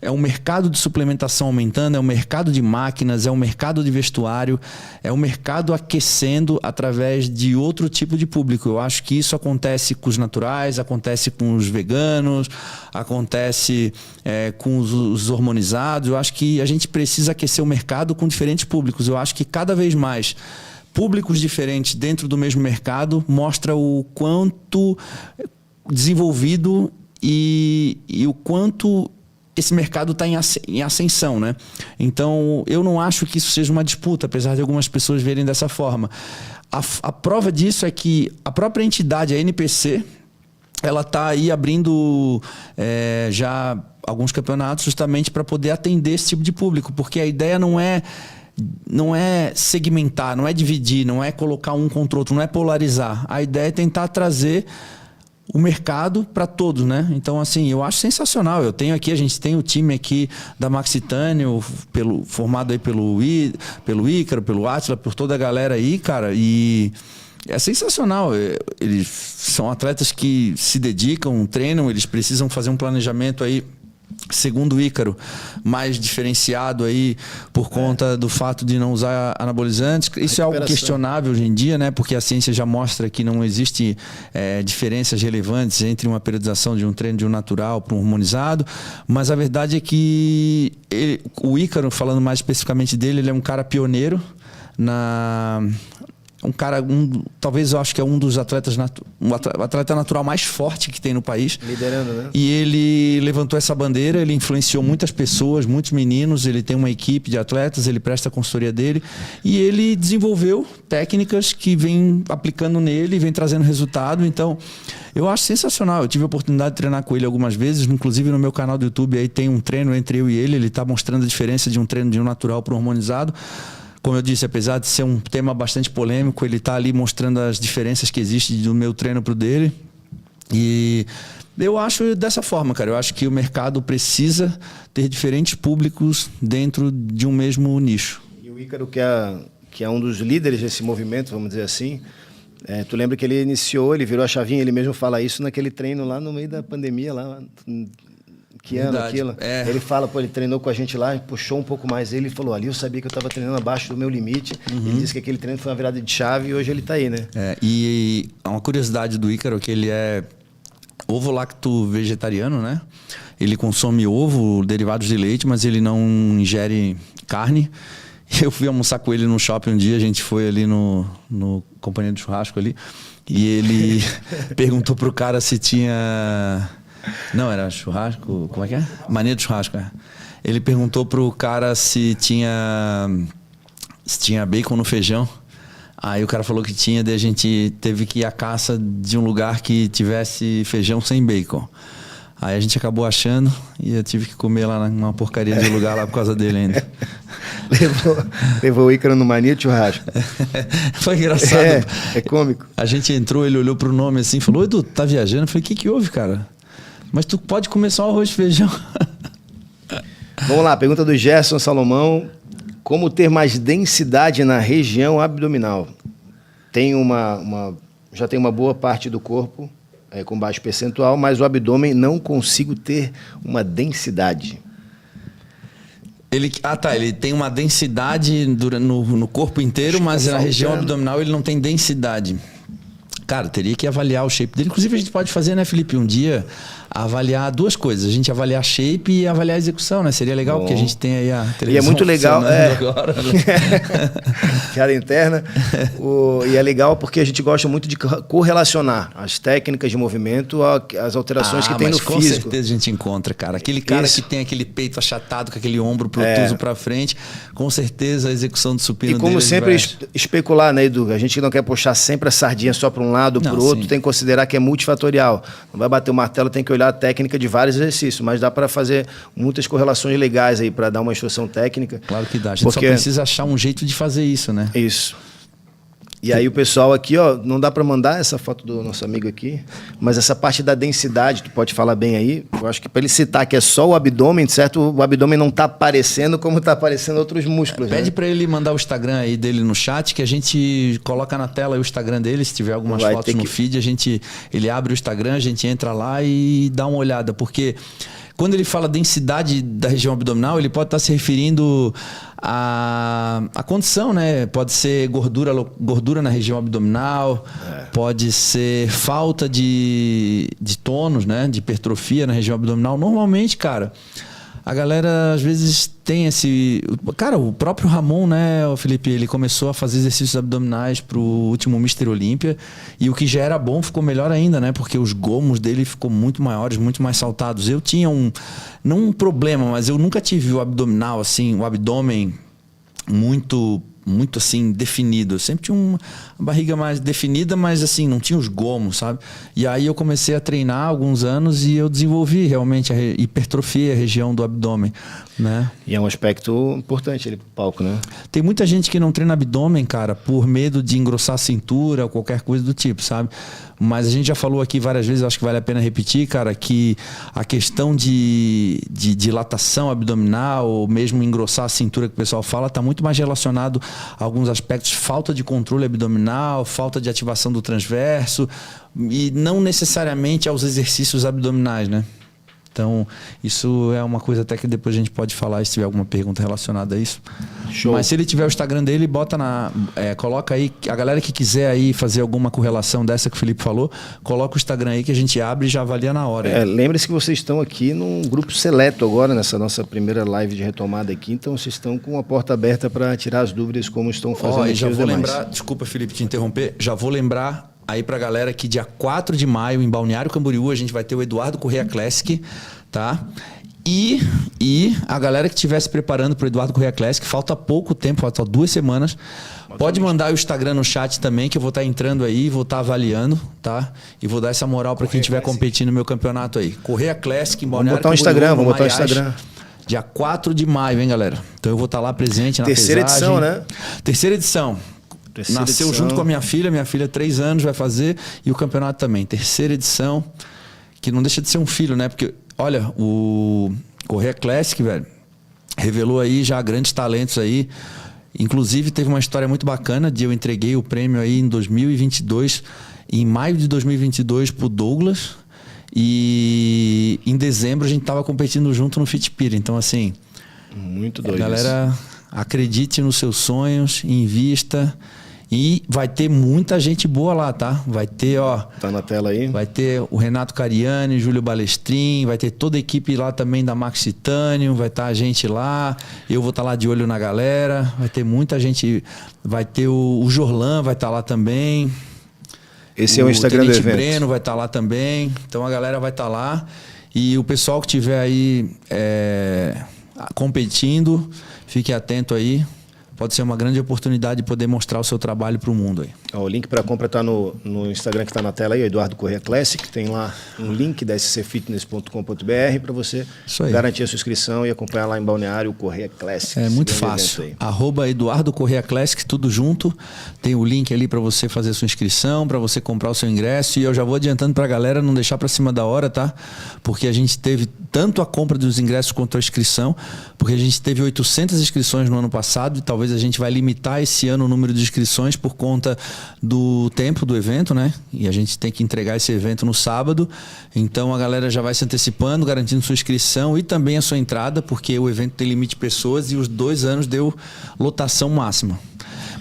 é o mercado de suplementação aumentando, é o mercado de máquinas, é o mercado de vestuário, é o mercado aquecendo através de outro tipo de público. Eu acho que isso acontece com os naturais, acontece com os veganos, acontece com os hormonizados. Eu acho que a gente precisa aquecer o mercado com diferentes públicos. Eu acho que cada vez mais públicos diferentes dentro do mesmo mercado mostra o quanto desenvolvido e o quanto esse mercado está em ascensão, né? Então, eu não acho que isso seja uma disputa, apesar de algumas pessoas verem dessa forma. A prova disso é que a própria entidade, a NPC, ela está aí abrindo já alguns campeonatos justamente para poder atender esse tipo de público, porque a ideia não é segmentar, não é dividir, não é colocar um contra o outro, não é polarizar. A ideia é tentar trazer o mercado para todos, né? Então, assim, eu acho sensacional. A gente tem o time aqui da Maxitânio, formado aí pelo Ícaro, pelo Átila, por toda a galera aí, cara, e é sensacional. Eles são atletas que se dedicam, treinam, eles precisam fazer um planejamento aí, segundo o Ícaro, mais diferenciado aí por conta do fato de não usar anabolizantes. Isso é algo questionável hoje em dia, né? Porque a ciência já mostra que não existe diferenças relevantes entre uma periodização de um treino de um natural para um hormonizado. Mas a verdade é que o Ícaro, falando mais especificamente dele, ele é um cara pioneiro talvez eu acho que é um dos atletas, o atleta natural mais forte que tem no país. Liderando, né? E ele levantou essa bandeira, ele influenciou muitas pessoas, muitos meninos, ele tem uma equipe de atletas, ele presta a consultoria dele e ele desenvolveu técnicas que vem aplicando nele, vem trazendo resultado. Então, eu acho sensacional. Eu tive a oportunidade de treinar com ele algumas vezes, inclusive no meu canal do YouTube aí tem um treino entre eu e ele está mostrando a diferença de um treino de um natural para um hormonizado. Como eu disse, apesar de ser um tema bastante polêmico, ele está ali mostrando as diferenças que existem do meu treino para o dele. E eu acho dessa forma, cara. Eu acho que o mercado precisa ter diferentes públicos dentro de um mesmo nicho. E o Ícaro, que é um dos líderes desse movimento, vamos dizer assim, tu lembra que ele virou a chavinha, ele mesmo fala isso naquele treino lá no meio da pandemia, lá... Que ano aquilo. Ele fala, ele treinou com a gente lá, puxou um pouco mais ele falou, ali eu sabia que eu estava treinando abaixo do meu limite. Ele disse que aquele treino foi uma virada de chave e hoje ele está aí, né? E uma curiosidade do Ícaro é que ele é ovo-lacto vegetariano, né? Ele consome ovo, derivados de leite, mas ele não ingere carne. Eu fui almoçar com ele no shopping um dia, a gente foi ali no companhia do churrasco ali, e ele perguntou pro cara se tinha... Não, era churrasco... Como é que é? Mania de churrasco, Ele perguntou pro cara se tinha bacon no feijão. Aí o cara falou que tinha, daí a gente teve que ir à caça de um lugar que tivesse feijão sem bacon. Aí a gente acabou achando e eu tive que comer lá numa porcaria de lugar lá por causa dele ainda. Levou o Ícaro no Mania de churrasco. Foi engraçado. É cômico. A gente entrou, ele olhou pro nome assim e falou, Edu, tá viajando? Eu falei, o que houve, cara? Mas tu pode comer só arroz e feijão. Vamos lá, pergunta do Gerson Salomão. Como ter mais densidade na região abdominal? Já tem uma boa parte do corpo com baixo percentual, mas o abdômen não consigo ter uma densidade. Ele tem uma densidade no corpo inteiro, mas na região abdominal ele não tem densidade. Cara, teria que avaliar o shape dele. Inclusive, a gente pode fazer, né, Felipe, um dia avaliar duas coisas. A gente avaliar shape e avaliar a execução, né? Seria legal, porque a gente tem aí a televisão. E é muito legal. Agora, né? Piada interna. E é legal porque a gente gosta muito de correlacionar as técnicas de movimento às alterações que tem no físico. Com certeza a gente encontra, cara. Aquele cara que tem aquele peito achatado, com aquele ombro protuso para frente, com certeza a execução do supino dele... E como sempre, especular, né, Edu? A gente não quer puxar sempre a sardinha só para um lado ou para o outro. Tem que considerar que é multifatorial. Não vai bater o martelo, tem que olhar a técnica de vários exercícios, mas dá para fazer muitas correlações legais aí para dar uma instrução técnica. Claro que dá. A gente só precisa achar um jeito de fazer isso, né? Isso. E aí o pessoal aqui, ó, não dá para mandar essa foto do nosso amigo aqui, mas essa parte da densidade, tu pode falar bem aí. Eu acho que para ele citar que é só o abdômen, certo? O abdômen não tá aparecendo como tá aparecendo outros músculos. Pede né? para ele mandar o Instagram aí dele no chat, que a gente coloca na tela aí o Instagram dele. Se tiver algumas Vai fotos ter no que- feed, ele abre o Instagram, a gente entra lá e dá uma olhada, porque quando ele fala densidade da região abdominal, ele pode estar se referindo a condição, né? Pode ser gordura na região abdominal, pode ser falta de tônus, né? De hipertrofia na região abdominal. Normalmente, cara, a galera às vezes tem esse... Cara, o próprio Ramon, né, o Felipe, ele começou a fazer exercícios abdominais pro último Mr. Olímpia e o que já era bom ficou melhor ainda, né? Porque os gomos dele ficou muito maiores, muito mais saltados. Eu tinha não um problema, mas eu nunca tive o abdominal, assim, o abdômen muito assim definido. Eu sempre tinha uma barriga mais definida, mas assim, não tinha os gomos, sabe? E aí eu comecei a treinar há alguns anos e eu desenvolvi realmente hipertrofiei a região do abdômen, né? E é um aspecto importante ele pro palco, né? Tem muita gente que não treina abdômen, cara, por medo de engrossar a cintura ou qualquer coisa do tipo, sabe? Mas a gente já falou aqui várias vezes, acho que vale a pena repetir, cara, que a questão de dilatação abdominal ou mesmo engrossar a cintura que o pessoal fala está muito mais relacionado a alguns aspectos, falta de controle abdominal, falta de ativação do transverso e não necessariamente aos exercícios abdominais, né? Então, isso é uma coisa até que depois a gente pode falar se tiver alguma pergunta relacionada a isso. Show. Mas se ele tiver o Instagram dele, coloca aí, a galera que quiser aí fazer alguma correlação dessa que o Felipe falou, coloca o Instagram aí que a gente abre e já avalia na hora. Lembre-se que vocês estão aqui num grupo seleto agora, nessa nossa primeira live de retomada aqui, então vocês estão com a porta aberta para tirar as dúvidas como estão fazendo E aqui já os vou demais. lembrar, desculpa Felipe te interromper, já vou lembrar aí pra galera que dia 4 de maio em Balneário Camboriú a gente vai ter o Eduardo Corrêa Classic, tá? E a galera que estiver se preparando para o Eduardo Corrêa Classic, falta pouco tempo, falta 2 semanas. Pode mandar o Instagram no chat também, que eu vou estar entrando aí, vou estar avaliando, tá? E vou dar essa moral para quem estiver competindo no meu campeonato aí. Corrêa Classic em Balneário Vamos botar o Camboriú, Instagram, no vamos botar o Maiás, Instagram. Dia 4 de maio, hein, galera? Então eu vou estar lá presente na Terceira pesagem. edição, né? Terceira edição. Terceira Nasceu edição. junto com a minha filha 3 anos vai fazer, e o campeonato também. Terceira edição, que não deixa de ser um filho, né? Porque, olha, o Corrêa Classic, velho, revelou aí já grandes talentos aí. Inclusive, teve uma história muito bacana de eu entreguei o prêmio aí em 2022, em maio de 2022, pro Douglas. E em dezembro a gente tava competindo junto no Fitpira. Então, assim, Muito doido. galera, acredite nos seus sonhos, invista. E vai ter muita gente boa lá, tá? Vai ter, ó... Tá na tela aí? Vai ter o Renato Cariani, Júlio Balestrin, vai ter toda a equipe lá também da Max Titanium, vai estar a gente lá, eu vou estar lá de olho na galera, vai ter muita gente, vai ter o Jorlan, vai estar lá também. Esse é o Instagram do Tenente evento. Breno vai estar lá também, então a galera vai estar lá. E o pessoal que estiver aí competindo, fique atento aí. Pode ser uma grande oportunidade de poder mostrar o seu trabalho para o mundo aí. Ó, o link para compra está no Instagram que está na tela aí, Eduardo Corrêa Classic. Tem lá um link da scfitness.com.br para você garantir a sua inscrição e acompanhar lá em Balneário o Corrêa Classic. É muito fácil. @Eduardo Corrêa Classic, tudo junto. Tem o link ali para você fazer a sua inscrição, para você comprar o seu ingresso. E eu já vou adiantando para a galera não deixar para cima da hora, tá? Porque a gente teve tanto a compra dos ingressos quanto a inscrição, porque a gente teve 800 inscrições no ano passado e talvez a gente vai limitar esse ano o número de inscrições por conta do tempo do evento, né? E a gente tem que entregar esse evento no sábado. Então a galera já vai se antecipando, garantindo sua inscrição e também a sua entrada, porque o evento tem limite de pessoas e os 2 anos deu lotação máxima.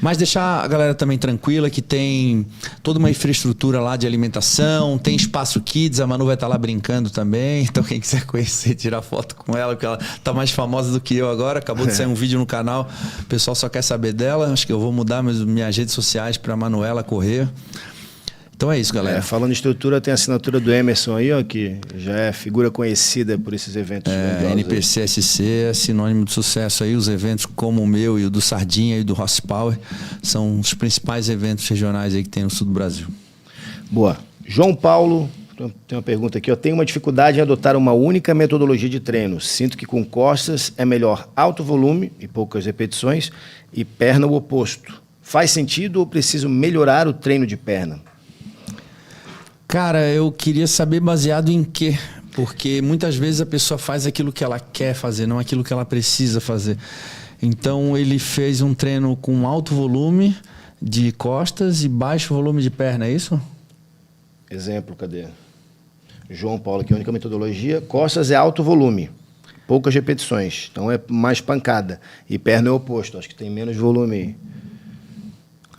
Mas deixar a galera também tranquila que tem toda uma infraestrutura lá de alimentação, tem espaço kids, a Manu vai estar lá brincando também. Então quem quiser conhecer, tirar foto com ela, porque ela tá mais famosa do que eu agora. Acabou de sair um vídeo no canal, o pessoal só quer saber dela. Acho que eu vou mudar minhas redes sociais para Manuela Corrêa. Então é isso, galera. Falando em estrutura, tem a assinatura do Emerson aí, ó, que já é figura conhecida por esses eventos. NPC-SC é sinônimo de sucesso aí. Os eventos como o meu e o do Sardinha e do Horsepower são os principais eventos regionais aí que tem no sul do Brasil. Boa. João Paulo tem uma pergunta aqui. Tenho uma dificuldade em adotar uma única metodologia de treino. Sinto que com costas é melhor alto volume e poucas repetições e perna o oposto. Faz sentido ou preciso melhorar o treino de perna? Cara, eu queria saber baseado em quê? Porque muitas vezes a pessoa faz aquilo que ela quer fazer, não aquilo que ela precisa fazer. Então ele fez um treino com alto volume de costas e baixo volume de perna, é isso? Exemplo, cadê? João Paulo, aqui, a única metodologia. Costas é alto volume, poucas repetições. Então é mais pancada. E perna é o oposto, acho que tem menos volume aí.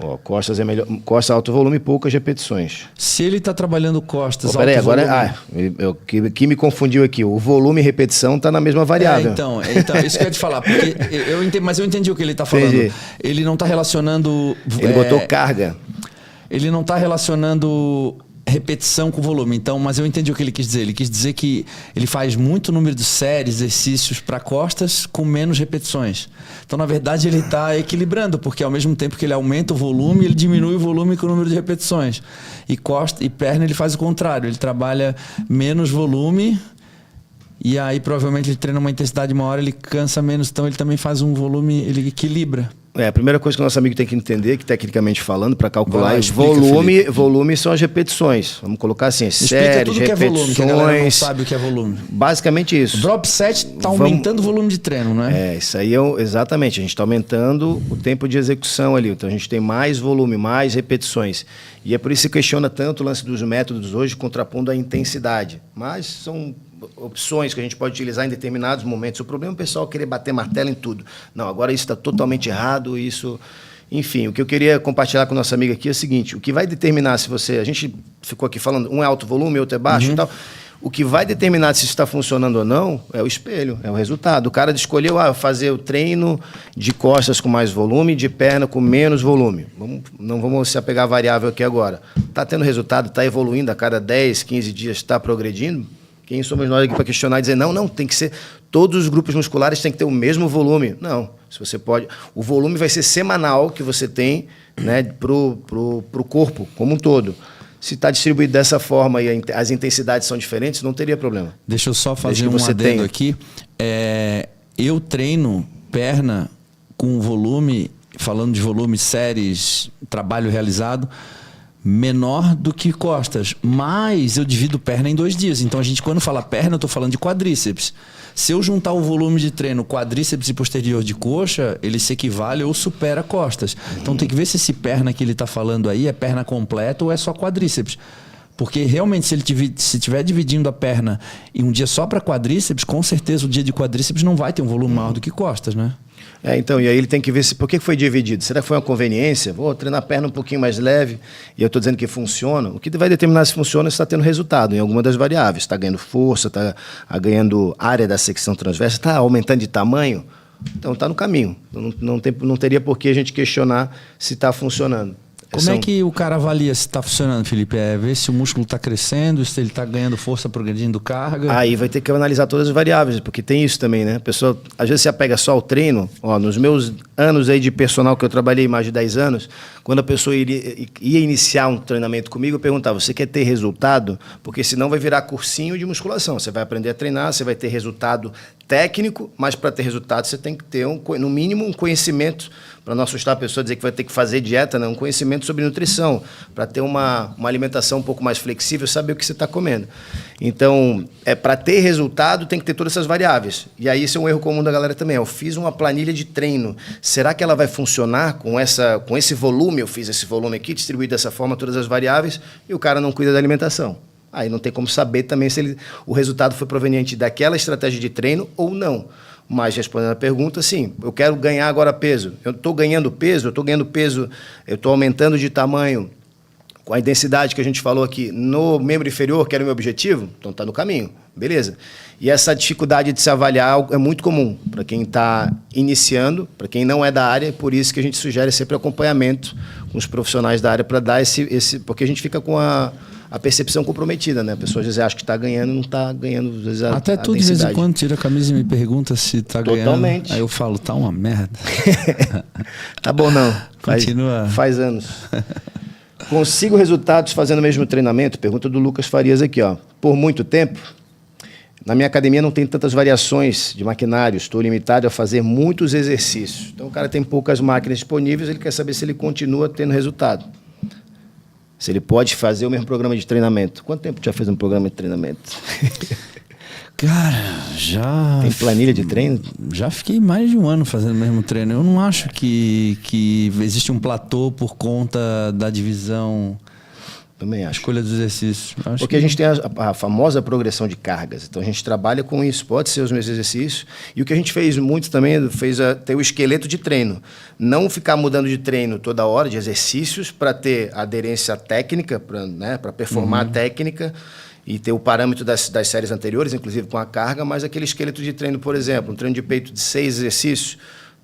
Ó, costas é melhor. Costas alto volume, poucas repetições. Se ele está trabalhando costas, peraí, alto agora. volume... Que me confundiu aqui. O volume e repetição está na mesma variável. Então, isso que eu ia te falar. Porque mas eu entendi o que ele está falando. Entendi. Ele não está relacionando. Ele botou carga. Ele não está relacionando repetição com volume. Então, mas eu entendi o que ele quis dizer. Ele quis dizer que ele faz muito número de séries, exercícios para costas com menos repetições. Então, na verdade, ele está equilibrando, porque ao mesmo tempo que ele aumenta o volume, ele diminui o volume com o número de repetições. E costa e perna ele faz o contrário. Ele trabalha menos volume e aí provavelmente ele treina uma intensidade maior, ele cansa menos. Então, ele também faz um volume, ele equilibra. A primeira coisa que o nosso amigo tem que entender, que tecnicamente falando, para calcular, lá, volume são as repetições. Vamos colocar assim, séries, tudo repetições. Que é volume, que a galera não sabe o que é volume. Basicamente isso. O drop set está aumentando o volume de treino, não é? Isso aí exatamente. A gente está aumentando o tempo de execução ali. Então a gente tem mais volume, mais repetições. E é por isso que questiona tanto o lance dos métodos hoje, contrapondo a intensidade. Mas são opções que a gente pode utilizar em determinados momentos. O problema é o pessoal querer bater martelo em tudo. Não, agora isso está totalmente errado, isso... Enfim, o que eu queria compartilhar com o nosso amigo aqui é o seguinte, o que vai determinar se você... A gente ficou aqui falando, um é alto volume, outro é baixo e tal. O que vai determinar se isso está funcionando ou não é o espelho, é o resultado. O cara escolheu fazer o treino de costas com mais volume, de perna com menos volume. Não vamos se apegar à variável aqui agora. Está tendo resultado, está evoluindo a cada 10, 15 dias, está progredindo? Quem somos nós aqui para questionar e dizer, não, tem que ser... Todos os grupos musculares têm que ter o mesmo volume. Não, se você pode... O volume vai ser semanal que você tem, né, pro corpo como um todo. Se está distribuído dessa forma e as intensidades são diferentes, não teria problema. Deixa eu só fazer um adendo aqui. Eu treino perna com volume, falando de volume, séries, trabalho realizado, menor do que costas, mas eu divido perna em 2 dias. Então, quando fala perna, eu estou falando de quadríceps. Se eu juntar o volume de treino quadríceps e posterior de coxa, ele se equivale ou supera costas. Então, tem que ver se esse perna que ele está falando aí é perna completa ou é só quadríceps. Porque, realmente, se ele estiver dividindo a perna em um dia só para quadríceps, com certeza o dia de quadríceps não vai ter um volume maior do que costas, né? Então, e aí ele tem que ver por que foi dividido. Será que foi uma conveniência? Vou treinar a perna um pouquinho mais leve e eu estou dizendo que funciona. O que vai determinar se funciona é se está tendo resultado em alguma das variáveis. Está ganhando força, está ganhando área da secção transversa, está aumentando de tamanho. Então, está no caminho. Não teria por que a gente questionar se está funcionando. Como é que o cara avalia se está funcionando, Felipe? Ver se o músculo está crescendo, se ele está ganhando força, progredindo carga? Aí vai ter que analisar todas as variáveis, porque tem isso também, né? A pessoa, às vezes, se apega só ao treino. Nos meus anos aí de personal, que eu trabalhei mais de 10 anos, quando a pessoa ia iniciar um treinamento comigo, eu perguntava, você quer ter resultado? Porque senão vai virar cursinho de musculação. Você vai aprender a treinar, você vai ter resultado técnico, mas para ter resultado você tem que ter, no mínimo, um conhecimento, para não assustar a pessoa, dizer que vai ter que fazer dieta, né? Um conhecimento sobre nutrição, para ter uma alimentação um pouco mais flexível, saber o que você está comendo. Então, para ter resultado, tem que ter todas essas variáveis. E aí, esse é um erro comum da galera também. Eu fiz uma planilha de treino. Será que ela vai funcionar com esse volume? Eu fiz esse volume aqui, distribuí dessa forma todas as variáveis, e o cara não cuida da alimentação. Aí não tem como saber também se o resultado foi proveniente daquela estratégia de treino ou não. Mas, respondendo a pergunta, sim, eu quero ganhar agora peso. Eu estou ganhando peso, eu estou aumentando de tamanho com a densidade que a gente falou aqui no membro inferior, que era o meu objetivo, então está no caminho, beleza. E essa dificuldade de se avaliar é muito comum para quem está iniciando, para quem não é da área, é por isso que a gente sugere sempre acompanhamento com os profissionais da área para dar porque a gente fica com a percepção comprometida, né? A pessoa às vezes acha que está ganhando e não está ganhando, às vezes, até tu, de vez em quando, tira a camisa e me pergunta se está ganhando. Totalmente. Aí eu falo, tá uma merda. Tá bom, não. Continua. Faz anos. Consigo resultados fazendo o mesmo treinamento? Pergunta do Lucas Farias aqui, ó. Por muito tempo? Na minha academia não tem tantas variações de maquinário, estou limitado a fazer muitos exercícios. Então o cara tem poucas máquinas disponíveis, ele quer saber se ele continua tendo resultado. Se ele pode fazer o mesmo programa de treinamento. Quanto tempo tu já fez um programa de treinamento? Cara, já... Tem planilha de treino? Já fiquei mais de um ano fazendo o mesmo treino. Eu não acho que existe um platô por conta da divisão... Também acho. Escolha dos exercícios. Porque a gente tem a famosa progressão de cargas. Então, a gente trabalha com isso. Pode ser os mesmos exercícios. E o que a gente fez muito também, ter o esqueleto de treino. Não ficar mudando de treino toda hora, de exercícios, para ter aderência técnica, para performar a técnica e ter o parâmetro das séries anteriores, inclusive com a carga, mas aquele esqueleto de treino, por exemplo, um treino de peito de 6 exercícios,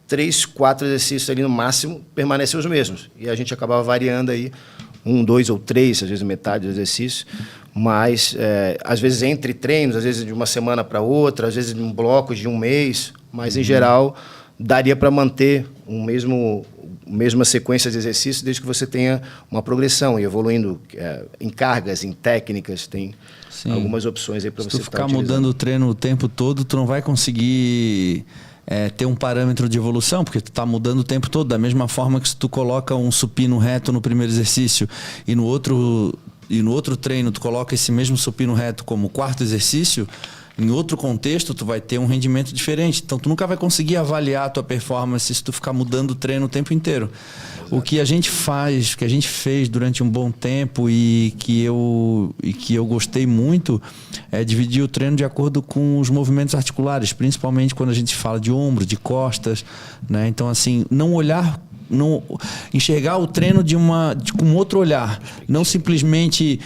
3, 4 exercícios ali no máximo, permanecem os mesmos. E a gente acabava variando aí 1, 2 ou 3, às vezes metade do exercício, mas às vezes entre treinos, às vezes de uma semana para outra, às vezes em blocos de um mês, mas em geral daria para manter mesma sequência de exercícios desde que você tenha uma progressão e evoluindo em cargas, em técnicas, tem algumas opções aí para você ficar mudando o treino o tempo todo, tu não vai conseguir ter um parâmetro de evolução, porque tu está mudando o tempo todo, da mesma forma que se tu coloca um supino reto no primeiro exercício e no outro treino tu coloca esse mesmo supino reto como quarto exercício, em outro contexto tu vai ter um rendimento diferente. Então tu nunca vai conseguir avaliar a tua performance se tu ficar mudando o treino o tempo inteiro. O que a gente fez durante um bom tempo e que eu gostei muito é dividir o treino de acordo com os movimentos articulares, principalmente quando a gente fala de ombro, de costas, né? Então assim, enxergar o treino com outro olhar, não simplesmente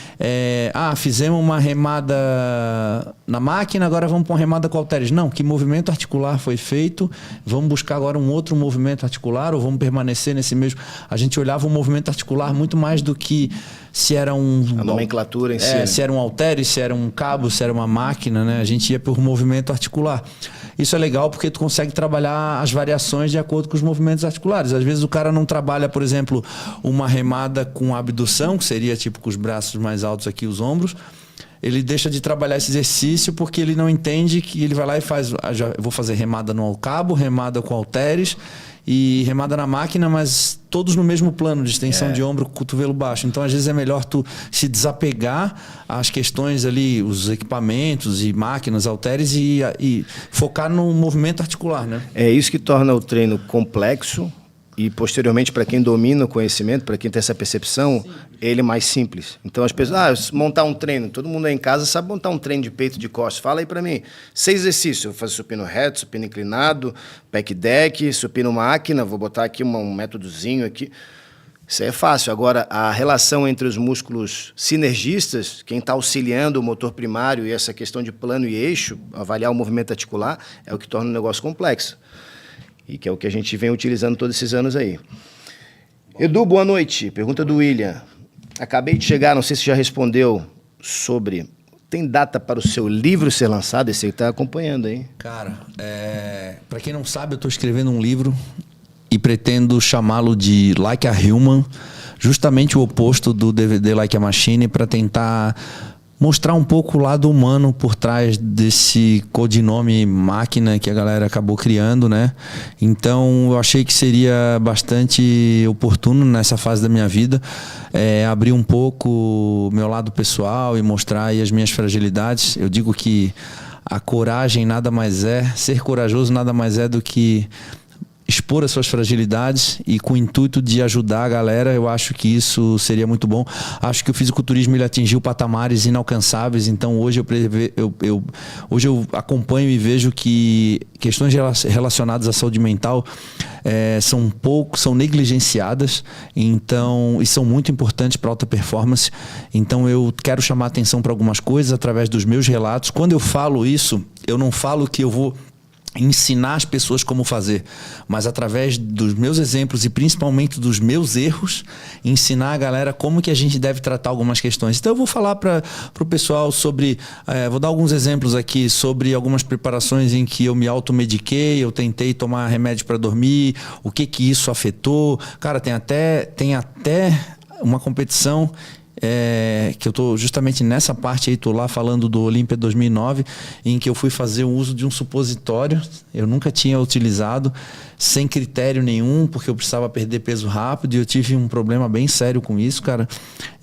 fizemos uma remada na máquina, agora vamos para uma remada com halteres. Não, que movimento articular foi feito, vamos buscar agora um outro movimento articular ou vamos permanecer nesse mesmo. A gente olhava o movimento articular muito mais do que se era a nomenclatura em si, né? Se era um halter, se era um cabo, se era uma máquina, né? A gente ia por movimento articular. Isso é legal porque tu consegue trabalhar as variações de acordo com os movimentos articulares. Às vezes o cara não trabalha, por exemplo, uma remada com abdução, que seria tipo com os braços mais altos aqui, os ombros. Ele deixa de trabalhar esse exercício porque ele não entende que ele vai lá e faz... eu vou fazer remada no cabo, remada com halteres e remada na máquina, mas todos no mesmo plano de extensão de ombro com cotovelo baixo. Então, às vezes, é melhor tu se desapegar às questões ali, os equipamentos e máquinas, halteres e focar no movimento articular, né? É isso que torna o treino complexo e, posteriormente, para quem domina o conhecimento, para quem tem essa percepção, ele é mais simples. Então, as pessoas... montar um treino. Todo mundo aí em casa sabe montar um treino de peito, de costas. Fala aí para mim. 6 exercícios. Eu vou fazer supino reto, supino inclinado, pec deck, supino máquina. Vou botar aqui um métodozinho aqui. Isso aí é fácil. Agora, a relação entre os músculos sinergistas, quem está auxiliando o motor primário e essa questão de plano e eixo, avaliar o movimento articular, é o que torna o negócio complexo. E que é o que a gente vem utilizando todos esses anos aí. Edu, boa noite. Pergunta do William. Acabei de chegar, não sei se já respondeu sobre... Tem data para o seu livro ser lançado? Esse aí está acompanhando, hein? Cara, para quem não sabe, eu estou escrevendo um livro e pretendo chamá-lo de Like a Human, justamente o oposto do DVD Like a Machine, para tentar mostrar um pouco o lado humano por trás desse codinome máquina que a galera acabou criando, né? Então, eu achei que seria bastante oportuno nessa fase da minha vida abrir um pouco o meu lado pessoal e mostrar aí as minhas fragilidades. Eu digo que a coragem nada mais ser corajoso nada mais é do que expor as suas fragilidades e com o intuito de ajudar a galera. Eu acho que isso seria muito bom. Acho que o fisiculturismo ele atingiu patamares inalcançáveis, então hoje eu acompanho e vejo que questões relacionadas à saúde mental são negligenciadas, então, e são muito importantes para a alta performance. Então eu quero chamar a atenção para algumas coisas através dos meus relatos. Quando eu falo isso, eu não falo que eu vou ensinar as pessoas como fazer, mas através dos meus exemplos e principalmente dos meus erros, ensinar a galera como que a gente deve tratar algumas questões. Então eu vou falar para o pessoal sobre, vou dar alguns exemplos aqui sobre algumas preparações em que eu me automediquei, eu tentei tomar remédio para dormir, o que isso afetou. Cara, tem até uma competição que eu estou justamente nessa parte aí, estou lá falando do Olímpia 2009, em que eu fui fazer o uso de um supositório, eu nunca tinha utilizado, sem critério nenhum, porque eu precisava perder peso rápido, e eu tive um problema bem sério com isso, cara.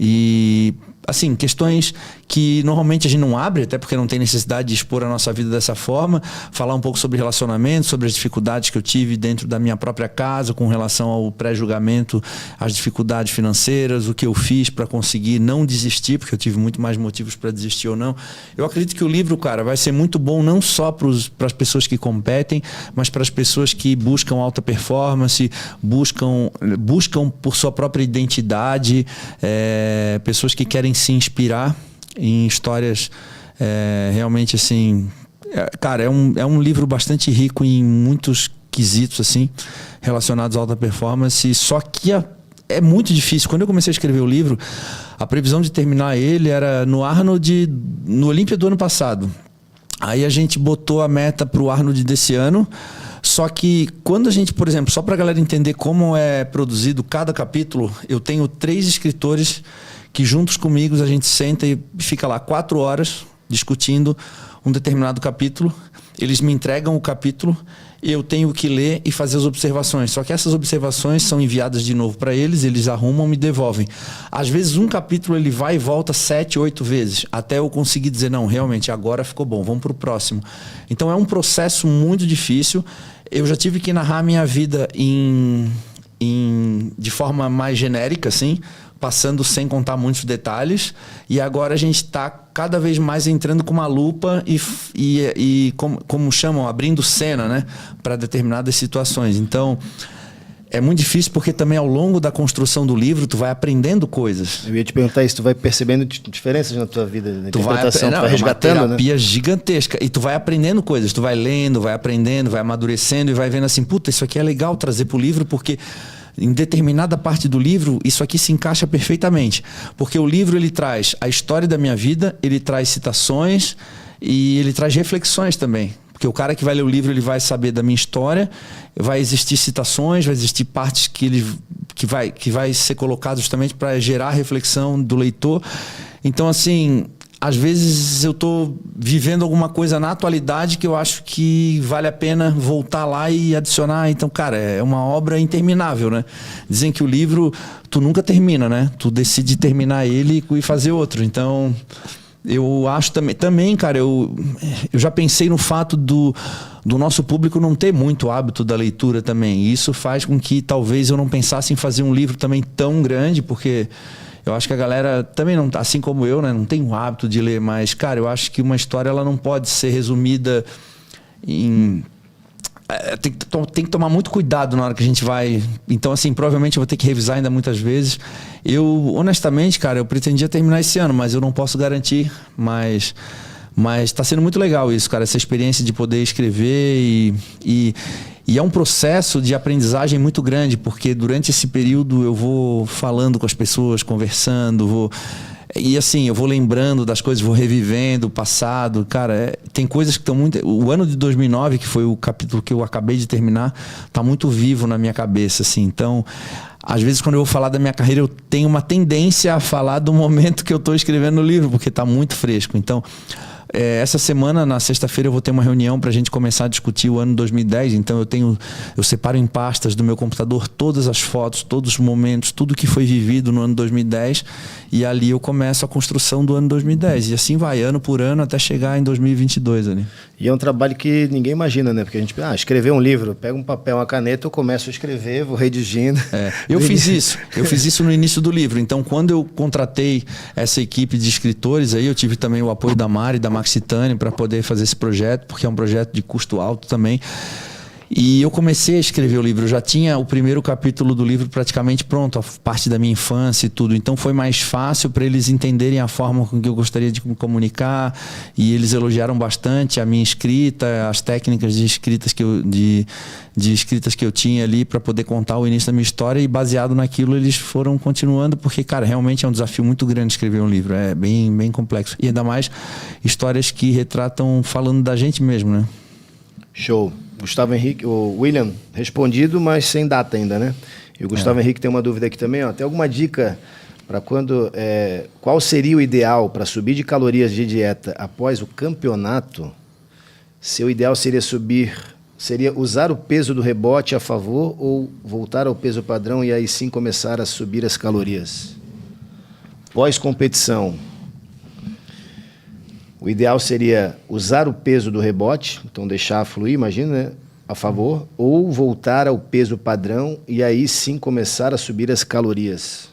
E assim, questões que normalmente a gente não abre, até porque não tem necessidade de expor a nossa vida dessa forma, falar um pouco sobre relacionamento, sobre as dificuldades que eu tive dentro da minha própria casa com relação ao pré-julgamento, as dificuldades financeiras, o que eu fiz para conseguir não desistir, porque eu tive muito mais motivos para desistir ou não. Eu acredito que o livro, cara, vai ser muito bom não só para as pessoas que competem, mas para as pessoas que buscam alta performance, buscam por sua própria identidade, pessoas que querem se inspirar em histórias realmente assim. Cara, é um livro bastante rico em muitos quesitos assim, relacionados à alta performance, só que é muito difícil. Quando eu comecei a escrever o livro, a previsão de terminar ele era no Olímpia do ano passado. Aí a gente botou a meta para o Arnold desse ano. Só que quando a gente, por exemplo, só para a galera entender como é produzido cada capítulo, eu tenho 3 escritores que juntos comigo a gente senta e fica lá 4 horas discutindo um determinado capítulo. Eles me entregam o capítulo, eu tenho que ler e fazer as observações. Só que essas observações são enviadas de novo para eles, eles arrumam e me devolvem. Às vezes um capítulo ele vai e volta 7, 8 vezes, até eu conseguir dizer, não, realmente agora ficou bom, vamos para o próximo. Então é um processo muito difícil. Eu já tive que narrar minha vida de forma mais genérica, assim, passando sem contar muitos detalhes, e agora a gente está cada vez mais entrando com uma lupa e como chamam, abrindo cena, né, para determinadas situações. Então é muito difícil porque também ao longo da construção do livro tu vai aprendendo coisas. Eu ia te perguntar isso, tu vai percebendo diferenças na tua vida, na interpretação, tu vai resgatando, é uma terapia gigantesca, e tu vai aprendendo coisas, tu vai lendo, vai aprendendo, vai amadurecendo e vai vendo assim, puta, isso aqui é legal trazer pro livro porque em determinada parte do livro, isso aqui se encaixa perfeitamente. Porque o livro ele traz a história da minha vida, ele traz citações e ele traz reflexões também. Porque o cara que vai ler o livro, ele vai saber da minha história, vai existir citações, vai existir partes que vai ser colocado justamente para gerar a reflexão do leitor. Então, assim, às vezes eu estou vivendo alguma coisa na atualidade que eu acho que vale a pena voltar lá e adicionar. Então, cara, é uma obra interminável, né? Dizem que o livro, tu nunca termina, né? Tu decide terminar ele e fazer outro. Então, eu acho também, cara, eu já pensei no fato do nosso público não ter muito hábito da leitura também. E isso faz com que talvez eu não pensasse em fazer um livro também tão grande, porque eu acho que a galera também não, assim como eu, né, não tem o hábito de ler, mas, cara, eu acho que uma história ela não pode ser resumida em... Tem que tomar muito cuidado na hora que a gente vai... Então, assim, provavelmente eu vou ter que revisar ainda muitas vezes. Eu, honestamente, cara, eu pretendia terminar esse ano, mas eu não posso garantir. Mas está sendo muito legal isso, cara, essa experiência de poder escrever e é um processo de aprendizagem muito grande, porque durante esse período eu vou falando com as pessoas, conversando, e assim, eu vou lembrando das coisas, vou revivendo o passado. Cara, tem coisas que estão muito... O ano de 2009, que foi o capítulo que eu acabei de terminar, tá muito vivo na minha cabeça, assim. Então, às vezes, quando eu vou falar da minha carreira, eu tenho uma tendência a falar do momento que eu estou escrevendo o livro, porque tá muito fresco. Então, essa semana, na sexta-feira, eu vou ter uma reunião para a gente começar a discutir o ano 2010. Então, eu separo em pastas do meu computador todas as fotos, todos os momentos, tudo que foi vivido no ano 2010. E ali eu começo a construção do ano 2010. E assim vai, ano por ano, até chegar em 2022 ali. E é um trabalho que ninguém imagina, né? Porque a gente escrever um livro, pega um papel, uma caneta, eu começo a escrever, vou redigindo. Eu fiz isso no início do livro. Então, quando eu contratei essa equipe de escritores, aí eu tive também o apoio da Mari, da Maxitane, para poder fazer esse projeto, porque é um projeto de custo alto também. E eu comecei a escrever o livro, eu já tinha o primeiro capítulo do livro praticamente pronto, a parte da minha infância e tudo. Então foi mais fácil para eles entenderem a forma com que eu gostaria de me comunicar, e eles elogiaram bastante a minha escrita, as técnicas de escritas de escritas que eu tinha ali para poder contar o início da minha história, e baseado naquilo eles foram continuando, porque, cara, realmente é um desafio muito grande escrever um livro, é bem, bem complexo. E ainda mais histórias que retratam falando da gente mesmo, né? Show. Gustavo Henrique, o William, respondido, mas sem data ainda, né? E o Gustavo Henrique tem uma dúvida aqui também, ó. Tem alguma dica Para quando, qual seria o ideal para subir de calorias de dieta após o campeonato? Seu ideal seria usar o peso do rebote a favor ou voltar ao peso padrão e aí sim começar a subir as calorias? Pós-competição, o ideal seria usar o peso do rebote, então deixar fluir, imagina, né? A favor, ou voltar ao peso padrão e aí sim começar a subir as calorias.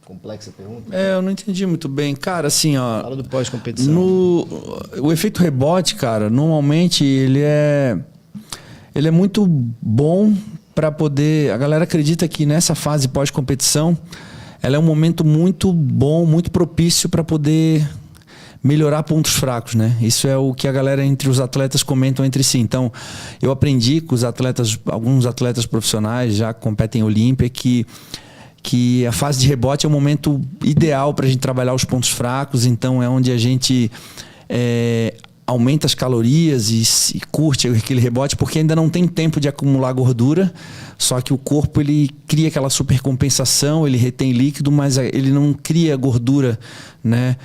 Complexa pergunta. Eu não entendi muito bem. Cara, assim, ó... Fala do pós-competição. O efeito rebote, cara, normalmente ele é muito bom para poder... A galera acredita que nessa fase pós-competição ela é um momento muito bom, muito propício para poder melhorar pontos fracos, né? Isso é o que a galera entre os atletas comentam entre si. Então, eu aprendi com os atletas, alguns atletas profissionais já competem em Olímpia, que a fase de rebote é o momento ideal para a gente trabalhar os pontos fracos. Então, é onde a gente aumenta as calorias e curte aquele rebote, porque ainda não tem tempo de acumular gordura, só que o corpo ele cria aquela supercompensação, ele retém líquido, mas ele não cria gordura, né,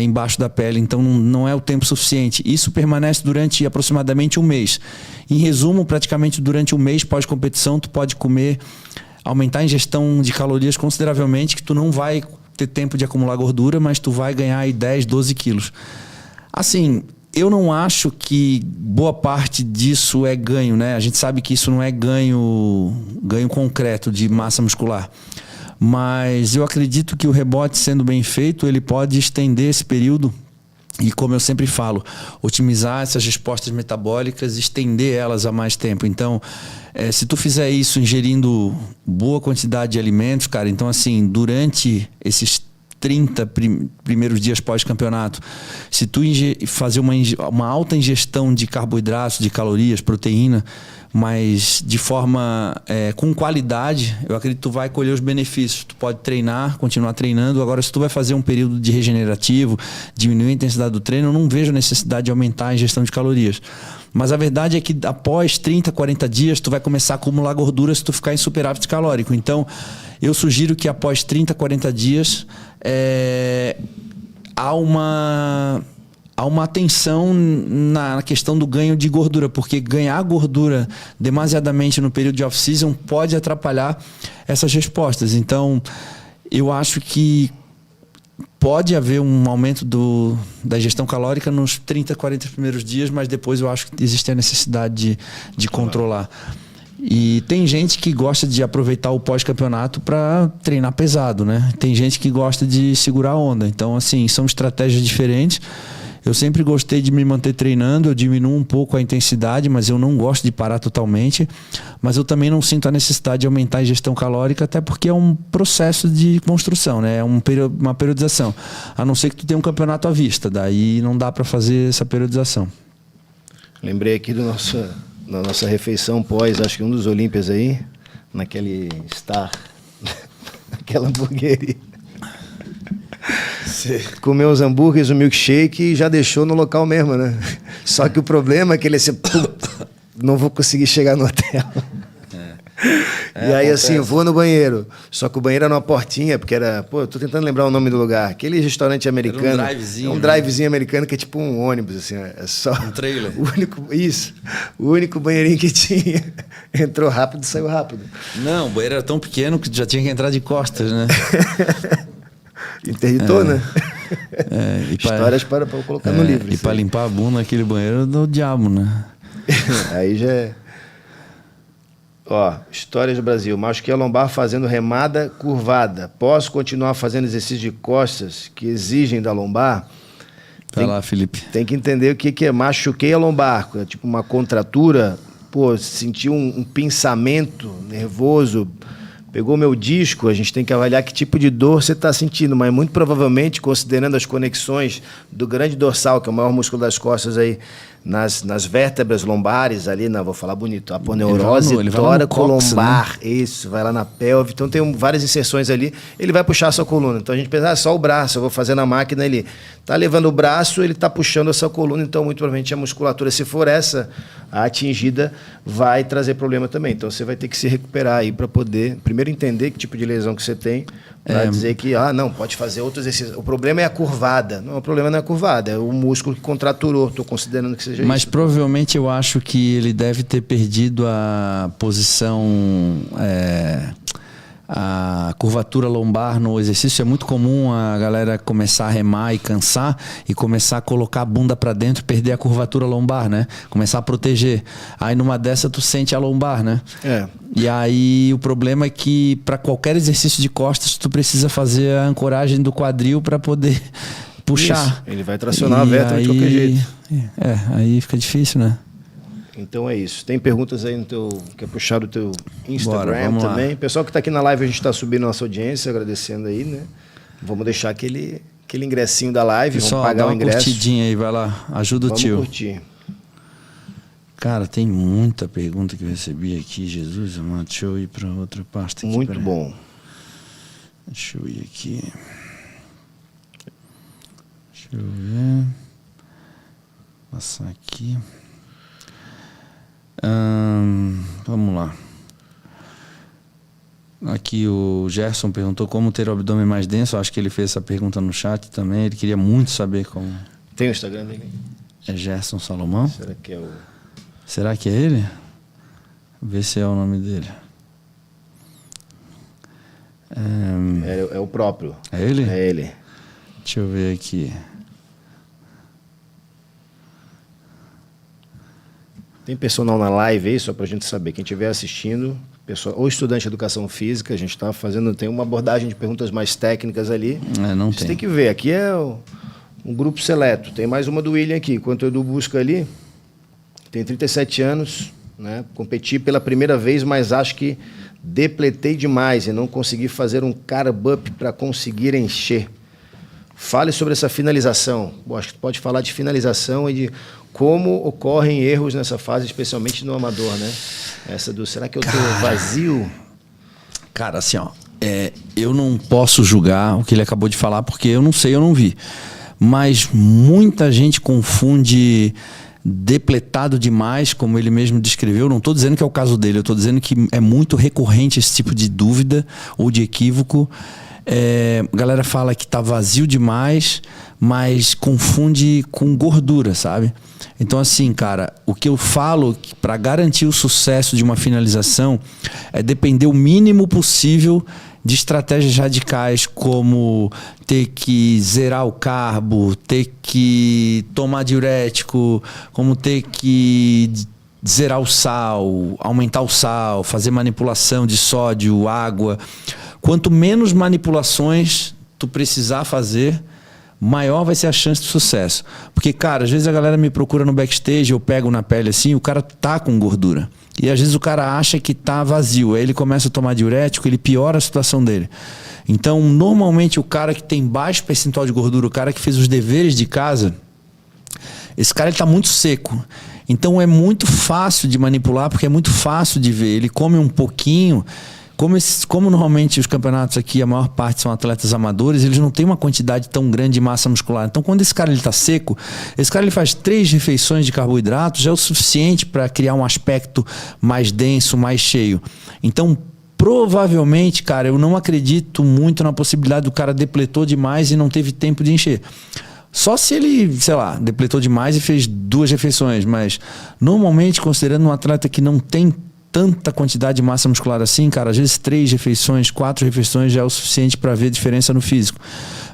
embaixo da pele, então não é o tempo suficiente. Isso permanece durante aproximadamente um mês. Em resumo, praticamente durante um mês pós-competição, tu pode comer, aumentar a ingestão de calorias consideravelmente, que tu não vai ter tempo de acumular gordura, mas tu vai ganhar aí 10, 12 quilos. Assim, eu não acho que boa parte disso é ganho, né? A gente sabe que isso não é ganho concreto de massa muscular. Mas eu acredito que o rebote, sendo bem feito, ele pode estender esse período e, como eu sempre falo, otimizar essas respostas metabólicas, estender elas a mais tempo. Então, se tu fizer isso ingerindo boa quantidade de alimentos, cara, então assim, durante esses 30 primeiros dias pós-campeonato, se tu fazer uma alta ingestão de carboidratos, de calorias, proteína, mas de forma com qualidade, eu acredito que tu vai colher os benefícios. Tu pode treinar, continuar treinando. Agora, se tu vai fazer um período de regenerativo, diminuir a intensidade do treino, eu não vejo necessidade de aumentar a ingestão de calorias. Mas a verdade é que após 30, 40 dias, tu vai começar a acumular gordura se tu ficar em superávit calórico. Então, eu sugiro que após 30, 40 dias, há uma atenção na questão do ganho de gordura, porque ganhar gordura demasiadamente no período de off-season pode atrapalhar essas respostas. Então, eu acho que pode haver um aumento da ingestão calórica nos 30, 40 primeiros dias, mas depois eu acho que existe a necessidade de controlar. E tem gente que gosta de aproveitar o pós-campeonato para treinar pesado, né? Tem gente que gosta de segurar a onda. Então, assim, são estratégias diferentes. Eu sempre gostei de me manter treinando, eu diminuo um pouco a intensidade, mas eu não gosto de parar totalmente. Mas eu também não sinto a necessidade de aumentar a ingestão calórica, até porque é um processo de construção, né? É uma periodização. A não ser que tu tenha um campeonato à vista, daí não dá para fazer essa periodização. Lembrei aqui da nossa refeição pós, acho que um dos Olímpias aí, naquele Star, naquela hamburgueria. Comeu os hambúrgueres, o milkshake e já deixou no local mesmo, né? Só que o problema é que ele assim, não vou conseguir chegar no hotel. E aí, acontece. Assim, eu vou no banheiro. Só que o banheiro era numa portinha, porque era... Pô, eu tô tentando lembrar o nome do lugar. Aquele restaurante americano. Era um drivezinho. É um drivezinho americano que é tipo um ônibus, assim. É só... Um trailer. O único banheirinho que tinha. Entrou rápido e saiu rápido. Não, o banheiro era tão pequeno que já tinha que entrar de costas, né? Interditou, né? Histórias para colocar no livro. E para limpar a bunda naquele banheiro do diabo, né? Aí já é... Ó, histórias do Brasil. Machuquei a lombar fazendo remada curvada. Posso continuar fazendo exercícios de costas que exigem da lombar? Vai lá, Felipe. Tem que entender o que é machuquei a lombar. É tipo uma contratura. Pô, senti um pinçamento nervoso. Pegou meu disco, a gente tem que avaliar que tipo de dor você está sentindo. Mas muito provavelmente, considerando as conexões do grande dorsal, que é o maior músculo das costas aí, nas vértebras lombares ali, vou falar bonito, aponeurose toracolombar, né? Isso, vai lá na pelve, então tem várias inserções ali, ele vai puxar a sua coluna, então a gente pensa, só o braço, eu vou fazer na máquina, ele tá levando o braço, ele tá puxando a sua coluna, então muito provavelmente a musculatura, se for essa a atingida, vai trazer problema também, então você vai ter que se recuperar aí para poder, primeiro entender que tipo de lesão que você tem, Para dizer que, não, pode fazer outros exercícios. O problema é a curvada. Não, o problema não é a curvada, é o músculo que contraturou. Estou considerando que seja isso. Mas provavelmente eu acho que ele deve ter perdido a posição, a curvatura lombar no exercício. É muito comum a galera começar a remar e cansar e começar a colocar a bunda para dentro, perder a curvatura lombar, né? Começar a proteger. Aí numa dessa tu sente a lombar, né? E aí o problema é que para qualquer exercício de costas tu precisa fazer a ancoragem do quadril para poder puxar. Isso. Ele vai tracionar a vértebra de qualquer jeito. Aí fica difícil, né? Então é isso. Tem perguntas aí no teu... Quer puxar do teu Instagram também? Lá. Pessoal que está aqui na live, a gente está subindo nossa audiência, agradecendo aí, né? Vamos deixar aquele ingressinho da live, pessoal, vamos pagar dá o ingresso. Uma curtidinha aí, vai lá. Ajuda o tio. Vamos curtir. Cara, tem muita pergunta que eu recebi aqui, Jesus, mano. Deixa eu ir para outra pasta aqui. Muito bom. Deixa eu ir aqui. Deixa eu ver. Passar aqui. Vamos lá. Aqui o Gerson perguntou como ter o abdômen mais denso. Eu acho que ele fez essa pergunta no chat também. Ele queria muito saber como. Tem o Instagram dele? É Gerson Salomão? Será que é o... Será que é ele? Vê se é o nome dele. É o próprio. É ele? É ele. Deixa eu ver aqui. Tem personal na live aí, só para a gente saber. Quem estiver assistindo, pessoal, ou estudante de educação física, a gente está fazendo, tem uma abordagem de perguntas mais técnicas ali. Não Você tem que ver. Aqui é um grupo seleto. Tem mais uma do William aqui. Enquanto o Edu busca ali, tem 37 anos, né? Competi pela primeira vez, mas acho que depletei demais e não consegui fazer um carb up para conseguir encher. Fale sobre essa finalização. Bom, acho que pode falar de finalização e de como ocorrem erros nessa fase, especialmente no amador, né? Essa do, será que eu tô vazio? Cara, assim, ó, eu não posso julgar o que ele acabou de falar, porque eu não sei, eu não vi. Mas muita gente confunde depletado demais, como ele mesmo descreveu. Não estou dizendo que é o caso dele, eu estou dizendo que é muito recorrente esse tipo de dúvida ou de equívoco. A galera fala que está vazio demais, mas confunde com gordura, sabe? Então, assim, cara, o que eu falo para garantir o sucesso de uma finalização é depender o mínimo possível de estratégias radicais, como ter que zerar o carbo, ter que tomar diurético, como ter que zerar o sal, aumentar o sal, fazer manipulação de sódio, água. Quanto menos manipulações tu precisar fazer, maior vai ser a chance de sucesso. Porque, cara, às vezes a galera me procura no backstage, eu pego na pele assim, o cara tá com gordura. E às vezes o cara acha que tá vazio. Aí ele começa a tomar diurético, ele piora a situação dele. Então, normalmente o cara que tem baixo percentual de gordura, o cara que fez os deveres de casa, esse cara ele tá muito seco. Então é muito fácil de manipular, porque é muito fácil de ver. Ele come um pouquinho. Como normalmente os campeonatos aqui, a maior parte são atletas amadores, eles não têm uma quantidade tão grande de massa muscular. Então, quando esse cara está seco, esse cara ele faz 3 refeições de carboidratos, já é o suficiente para criar um aspecto mais denso, mais cheio. Então, provavelmente, cara, eu não acredito muito na possibilidade do cara depletou demais e não teve tempo de encher. Só se ele, sei lá, depletou demais e fez 2 refeições. Mas, normalmente, considerando um atleta que não tem tanta quantidade de massa muscular assim, cara, às vezes 3 refeições, 4 refeições já é o suficiente para ver diferença no físico.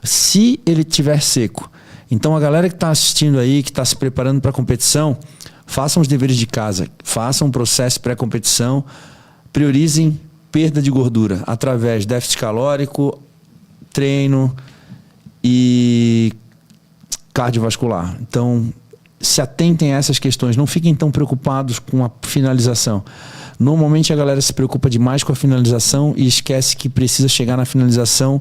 Se ele estiver seco. Então a galera que está assistindo aí, que está se preparando para a competição, façam os deveres de casa, façam um processo pré-competição, priorizem perda de gordura através de déficit calórico, treino e cardiovascular. Então, se atentem a essas questões, não fiquem tão preocupados com a finalização. Normalmente a galera se preocupa demais com a finalização e esquece que precisa chegar na finalização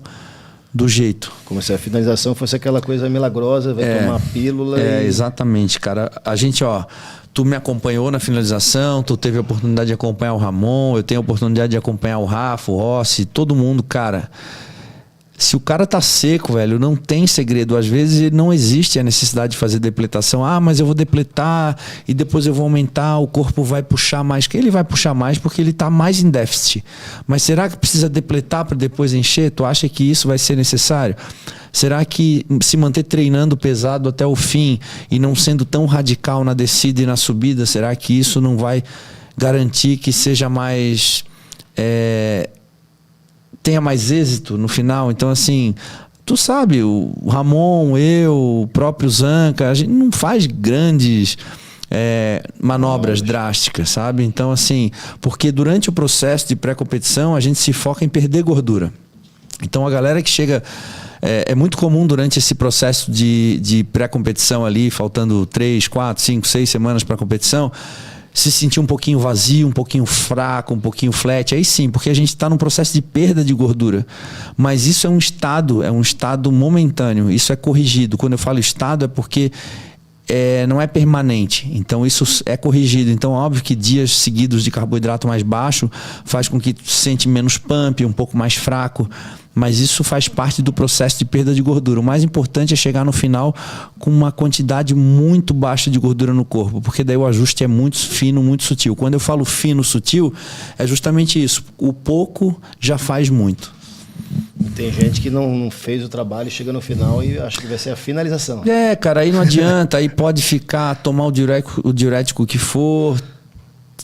do jeito. Como se a finalização fosse aquela coisa milagrosa, vai tomar a pílula. Exatamente, cara. A gente, tu me acompanhou na finalização, tu teve a oportunidade de acompanhar o Ramon, eu tenho a oportunidade de acompanhar o Rafa, o Rossi, todo mundo, cara. Se o cara tá seco, velho, não tem segredo. Às vezes não existe a necessidade de fazer depletação. Ah, mas eu vou depletar e depois eu vou aumentar, o corpo vai puxar mais. Que ele vai puxar mais porque ele tá mais em déficit. Mas será que precisa depletar para depois encher? Tu acha que isso vai ser necessário? Será que se manter treinando pesado até o fim e não sendo tão radical na descida e na subida, será que isso não vai garantir que seja mais... tenha mais êxito no final? Então, assim, tu sabe, o Ramon, eu, o próprio Zanca, a gente não faz grandes manobras drásticas, sabe? Então, assim, porque durante o processo de pré-competição a gente se foca em perder gordura. Então, a galera que chega... É muito comum durante esse processo de pré-competição ali, faltando 3, 4, 5, 6 semanas para a competição, se sentir um pouquinho vazio, um pouquinho fraco, um pouquinho flat. Aí sim, porque a gente está num processo de perda de gordura. Mas isso é um estado momentâneo, isso é corrigido. Quando eu falo estado é porque não é permanente, então isso é corrigido. Então óbvio que dias seguidos de carboidrato mais baixo faz com que tu se sente menos pump, um pouco mais fraco, mas isso faz parte do processo de perda de gordura. O mais importante é chegar no final com uma quantidade muito baixa de gordura no corpo, porque daí o ajuste é muito fino, muito sutil. Quando eu falo fino, sutil, é justamente isso. O pouco já faz muito. Tem gente que não fez o trabalho, chega no final e acha que vai ser a finalização. Cara, aí não adianta. Aí pode tomar o diurético que for,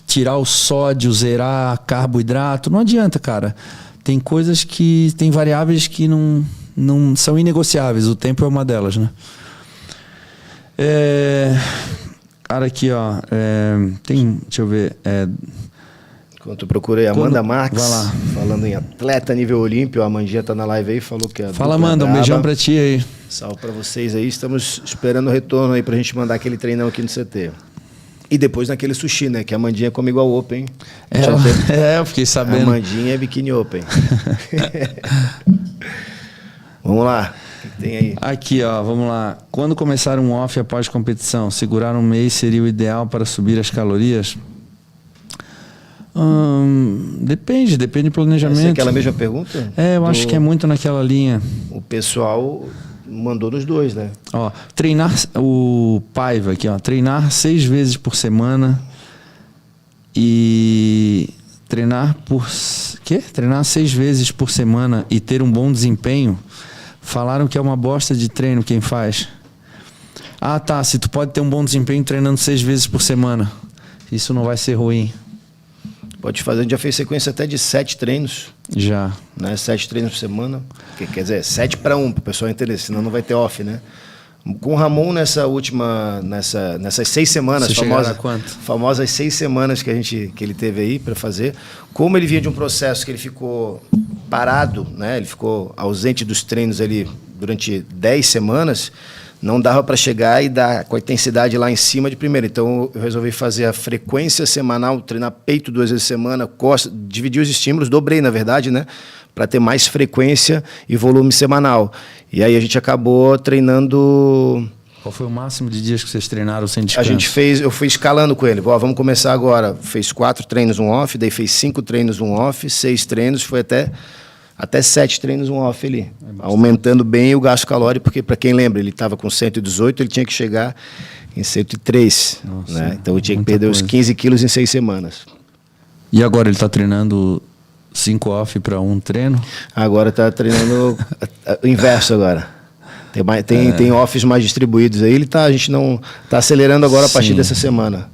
tirar o sódio, zerar carboidrato. Não adianta, cara. Tem coisas tem variáveis que não são inegociáveis. O tempo é uma delas, né? Cara, aqui, ó. Deixa eu ver. Enquanto eu procurei Amanda Marques, falando em atleta nível olímpio, a Amandinha tá na live aí, falou que Fala, Amanda, um beijão pra ti aí. Salve pra vocês aí, estamos esperando o retorno aí pra gente mandar aquele treinão aqui no CT. E depois naquele sushi, né, que a Amandinha come igual Open. Eu fiquei sabendo. A Amandinha é biquíni Open. Vamos lá, o que tem aí? Aqui, ó, vamos lá. Quando começar um off após competição, segurar um mês seria o ideal para subir as calorias? Depende do planejamento. Essa é aquela mesma pergunta? Eu acho que é muito naquela linha. O pessoal mandou nos dois, né? Ó, treinar, o Paiva aqui, ó, treinar 6 vezes por semana e treinar 6 vezes por semana e ter um bom desempenho. Falaram que é uma bosta de treino quem faz. Ah, tá, se tu pode ter um bom desempenho treinando 6 vezes por semana, isso não vai ser ruim. Pode fazer, a gente já fez sequência até de 7 treinos. Já. Né? 7 treinos por semana. Quer dizer, 7 para 1, para o pessoal entender, senão não vai ter off, né? Com o Ramon nessas 6 semanas, famosas 6 semanas que ele teve aí para fazer, como ele vinha de um processo que ele ficou parado, né? Ele ficou ausente dos treinos ali durante 10 semanas, não dava para chegar e dar com a intensidade lá em cima de primeira. Então, eu resolvi fazer a frequência semanal, treinar peito 2 vezes por semana, costas, dividir os estímulos, dobrei, na verdade, né? Para ter mais frequência e volume semanal. E aí a gente acabou treinando... Qual foi o máximo de dias que vocês treinaram sem descanso? Eu fui escalando com ele. Vamos começar agora. Fez 4 treinos, um off, daí fez 5 treinos, um off, 6 treinos, foi até 7 treinos, um off ali, aumentando bem o gasto calórico, porque, para quem lembra, ele estava com 118, ele tinha que chegar em 103. Nossa, né? Então, eu tinha que perder os 15 quilos em 6 semanas. E agora ele está treinando 5 off para 1 treino? Agora está treinando o inverso agora. Tem offs mais distribuídos aí. A gente não está acelerando agora. Sim. A partir dessa semana.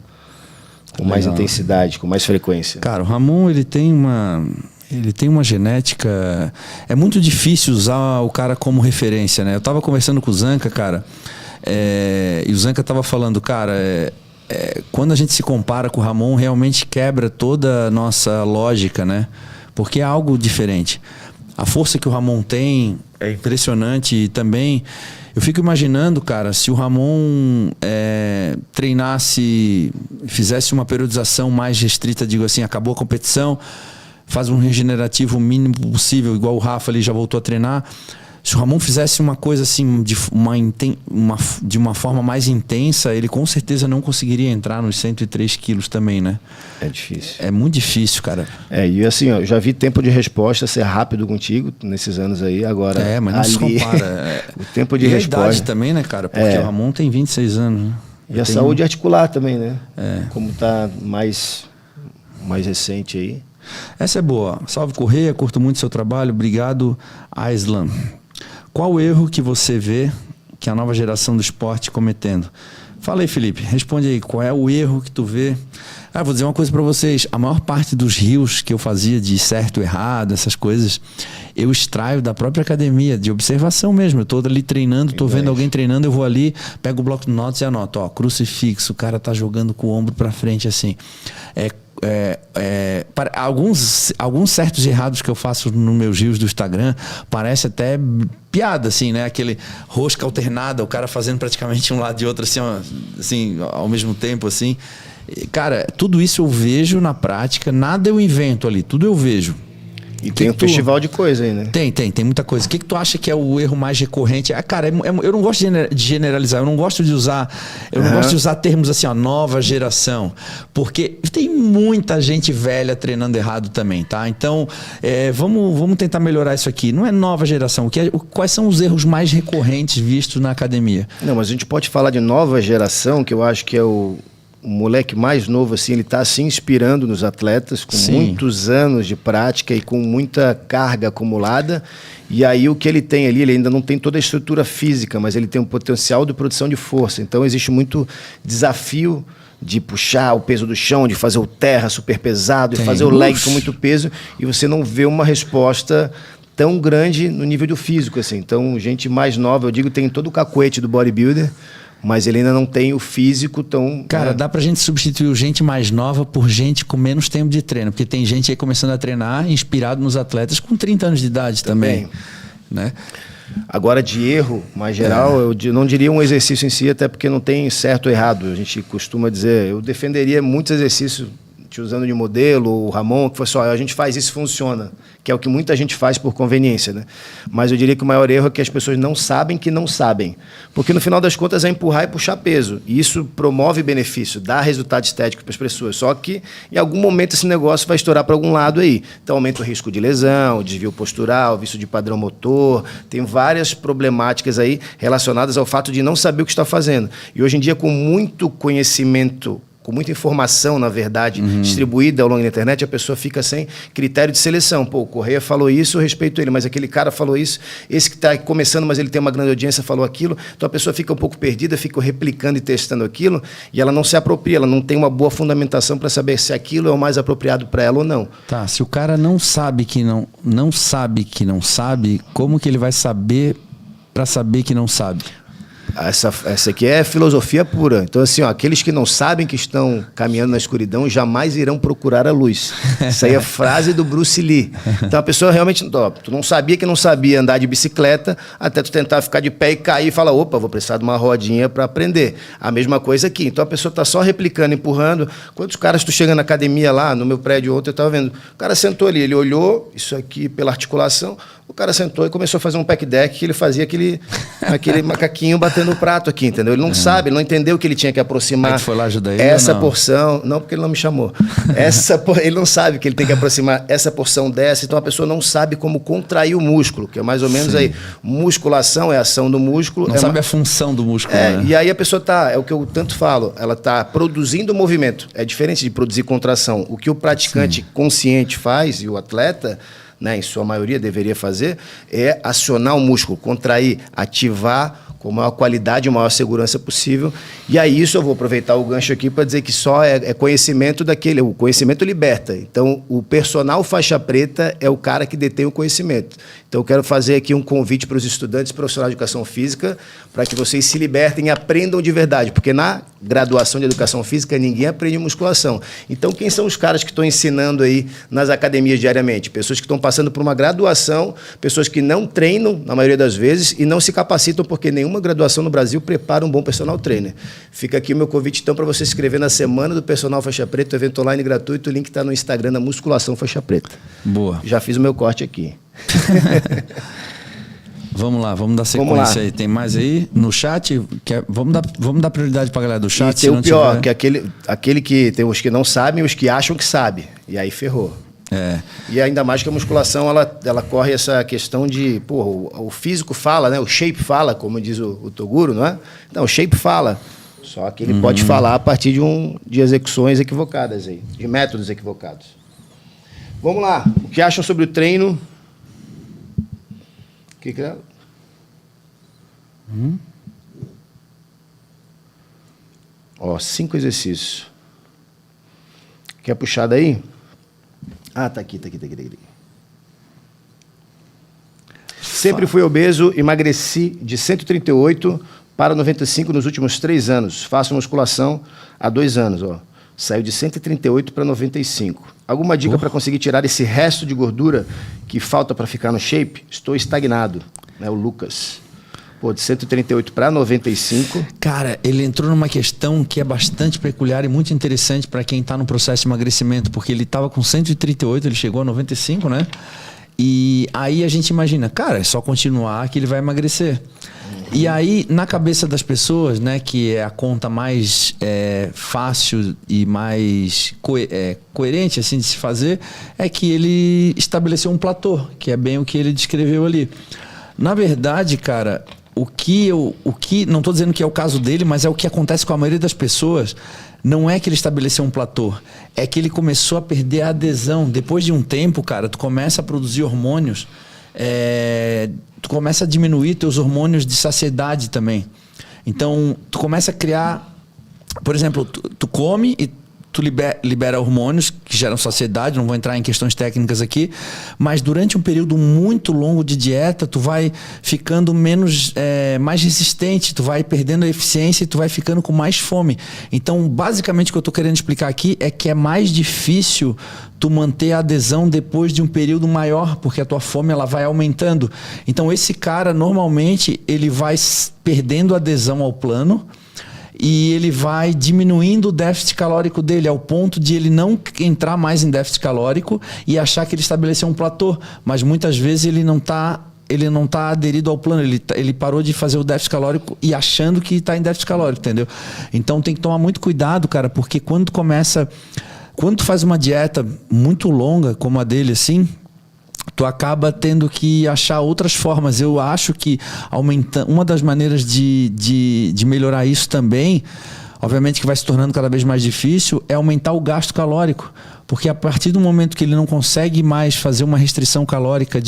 Com mais intensidade, com mais frequência. Cara, o Ramon, ele tem uma genética... É muito difícil usar o cara como referência, né? Eu tava conversando com o Zanca, cara, e o Zanca tava falando, cara, quando a gente se compara com o Ramon, realmente quebra toda a nossa lógica, né? Porque é algo diferente. A força que o Ramon tem é impressionante e também... Eu fico imaginando, cara, se o Ramon treinasse, fizesse uma periodização mais restrita, digo assim, acabou a competição... faz um regenerativo o mínimo possível, igual o Rafa ali já voltou a treinar. Se o Ramon fizesse uma coisa assim, de uma forma mais intensa, ele com certeza não conseguiria entrar nos 103 quilos também, né? É difícil. É muito difícil, cara. E assim, ó, eu já vi tempo de resposta ser rápido contigo nesses anos aí, agora... Mas não se compara. O tempo de e resposta... a idade também, né, cara? Porque o Ramon tem 26 anos, né? E a saúde articular também, né? Como tá mais recente aí. Essa é boa. Salve, Correia, curto muito seu trabalho. Obrigado, Aislan. Qual o erro que você vê que a nova geração do esporte cometendo? Fala aí, Felipe. Responde aí. Qual é o erro que tu vê? Vou dizer uma coisa para vocês. A maior parte dos rios que eu fazia de certo, errado, essas coisas, eu extraio da própria academia, de observação mesmo. Eu estou ali treinando, estou vendo alguém treinando, eu vou ali, pego o bloco de notas e anoto. Crucifixo, o cara tá jogando com o ombro para frente assim. Alguns certos errados que eu faço nos meus rios do Instagram parece até piada, assim, né? Aquele rosca alternada, o cara fazendo praticamente um lado e outro assim, ao mesmo tempo, assim. Cara, tudo isso eu vejo na prática, nada eu invento ali, tudo eu vejo. E tem um festival de coisa aí, né? Tem muita coisa. O que tu acha que é o erro mais recorrente? Cara, eu não gosto de generalizar, eu não gosto de usar termos assim, nova geração, porque tem muita gente velha treinando errado também, tá? Então, vamos tentar melhorar isso aqui. Não é nova geração, quais são os erros mais recorrentes vistos na academia? Não, mas a gente pode falar de nova geração, que eu acho que é o moleque mais novo, assim, ele está se inspirando nos atletas, com muitos anos de prática e com muita carga acumulada. E aí o que ele tem ali, ele ainda não tem toda a estrutura física, mas ele tem um potencial de produção de força. Então existe muito desafio de puxar o peso do chão, de fazer o terra super pesado, de fazer o leg com muito peso, e você não vê uma resposta tão grande no nível do físico, assim. Então, gente mais nova, eu digo, tem todo o cacuete do bodybuilder, mas ele ainda não tem o físico tão... Cara, dá pra gente substituir gente mais nova por gente com menos tempo de treino. Porque tem gente aí começando a treinar, inspirado nos atletas, com 30 anos de idade também. Né? Agora, de erro, mais geral, eu não diria um exercício em si, até porque não tem certo ou errado. A gente costuma dizer... Eu defenderia muitos exercícios, te usando de modelo, o Ramon, que foi só, a gente faz isso, funciona. Que é o que muita gente faz por conveniência, né? Mas eu diria que o maior erro é que as pessoas não sabem que não sabem. Porque, no final das contas, é empurrar e puxar peso. E isso promove benefício, dá resultado estético para as pessoas. Só que, em algum momento, esse negócio vai estourar para algum lado aí. Então, aumenta o risco de lesão, desvio postural, vício de padrão motor. Tem várias problemáticas aí relacionadas ao fato de não saber o que está fazendo. E, hoje em dia, com muito conhecimento, com muita informação, na verdade, distribuída ao longo da internet, a pessoa fica sem critério de seleção. Pô, o Correia falou isso, eu respeito ele, mas aquele cara falou isso, esse que está começando, mas ele tem uma grande audiência, falou aquilo. Então a pessoa fica um pouco perdida, fica replicando e testando aquilo, e ela não se apropria, ela não tem uma boa fundamentação para saber se aquilo é o mais apropriado para ela ou não. Tá, se o cara não sabe que não sabe, como que ele vai saber para saber que não sabe? Essa aqui é filosofia pura. Então, assim, aqueles que não sabem que estão caminhando na escuridão jamais irão procurar a luz. Isso aí é frase do Bruce Lee. Então, a pessoa realmente... Tu não sabia que não sabia andar de bicicleta, até tu tentar ficar de pé e cair e falar, opa, vou precisar de uma rodinha para aprender. A mesma coisa aqui. Então, a pessoa está só replicando, empurrando. Quantos caras tu chega na academia lá, no meu prédio ontem, eu estava vendo. O cara sentou ali, ele olhou isso aqui pela articulação, o cara sentou e começou a fazer um pack deck que ele fazia aquele macaquinho batendo o prato aqui, entendeu? Ele não sabe, ele não entendeu que ele tinha que aproximar. Aí tu foi lá ajudar ele, essa porção. Não, porque ele não me chamou. Ele não sabe que ele tem que aproximar essa porção dessa, então a pessoa não sabe como contrair o músculo, que é mais ou menos aí. Musculação é a ação do músculo. Não sabe a função do músculo. Né? E aí a pessoa é o que eu tanto falo, ela está produzindo movimento. É diferente de produzir contração. O que o praticante consciente faz, e o atleta, né, em sua maioria deveria fazer, é acionar o músculo, contrair, ativar com a maior qualidade e maior segurança possível. E aí isso eu vou aproveitar o gancho aqui para dizer que só é conhecimento daquele... O conhecimento liberta. Então, o personal faixa preta é o cara que detém o conhecimento. Então, eu quero fazer aqui um convite para os estudantes profissionais de educação física para que vocês se libertem e aprendam de verdade, porque na graduação de educação física ninguém aprende musculação. Então, quem são os caras que estão ensinando aí nas academias diariamente? Pessoas que estão passando por uma graduação, pessoas que não treinam, na maioria das vezes, e não se capacitam, porque nenhuma graduação no Brasil prepara um bom personal trainer. Fica aqui o meu convite, então, para você se inscrever na Semana do Personal Faixa Preta, evento online gratuito, o link está no Instagram da Musculação Faixa Preta. Boa. Já fiz o meu corte aqui. Vamos lá, vamos dar sequência aí. Tem mais aí no chat? Vamos dar prioridade pra galera do chat. E tem o pior, que aquele que tem os que não sabem e os que acham que sabem. E aí ferrou. E ainda mais que a musculação, ela corre essa questão de... Pô, o físico fala, né? O shape fala, como diz o Toguro, não é? Então, o shape fala. Só que ele pode falar a partir de execuções equivocadas aí, de métodos equivocados. Vamos lá. O que acham sobre o treino? O que é? Ó, 5 exercícios. Quer puxar daí? Ah, tá aqui. Sempre fui obeso, emagreci de 138 para 95 nos últimos 3 anos. Faço musculação há 2 anos, ó. Saiu de 138 para 95. Alguma dica para conseguir tirar esse resto de gordura que falta para ficar no shape? Estou estagnado, né? O Lucas. Pô, de 138 para 95. Cara, ele entrou numa questão que é bastante peculiar e muito interessante para quem está no processo de emagrecimento, porque ele estava com 138, ele chegou a 95, né? E aí a gente imagina, cara, é só continuar que ele vai emagrecer. E aí, na cabeça das pessoas, né, que é a conta mais fácil e mais coerente assim, de se fazer, é que ele estabeleceu um platô, que é bem o que ele descreveu ali. Na verdade, cara, o que não estou dizendo que é o caso dele, mas é o que acontece com a maioria das pessoas. Não é que ele estabeleceu um platô, é que ele começou a perder a adesão. Depois de um tempo, cara, tu começa a produzir hormônios, tu começa a diminuir teus hormônios de saciedade também. Então, tu começa a criar... Por exemplo, tu come e tu libera hormônios que geram saciedade, não vou entrar em questões técnicas aqui, mas durante um período muito longo de dieta, tu vai ficando mais resistente, tu vai perdendo a eficiência e tu vai ficando com mais fome. Então, basicamente, o que eu estou querendo explicar aqui é que é mais difícil tu manter a adesão depois de um período maior, porque a tua fome ela vai aumentando. Então, esse cara, normalmente, ele vai perdendo adesão ao plano, e ele vai diminuindo o déficit calórico dele ao ponto de ele não entrar mais em déficit calórico e achar que ele estabeleceu um platô. Mas muitas vezes ele não está aderido ao plano. Ele parou de fazer o déficit calórico e achando que está em déficit calórico, entendeu? Então tem que tomar muito cuidado, cara, porque quando tu faz uma dieta muito longa, como a dele, assim, tu acaba tendo que achar outras formas. Eu acho que uma das maneiras de melhorar isso também, obviamente que vai se tornando cada vez mais difícil, é aumentar o gasto calórico. Porque a partir do momento que ele não consegue mais fazer uma restrição calórica,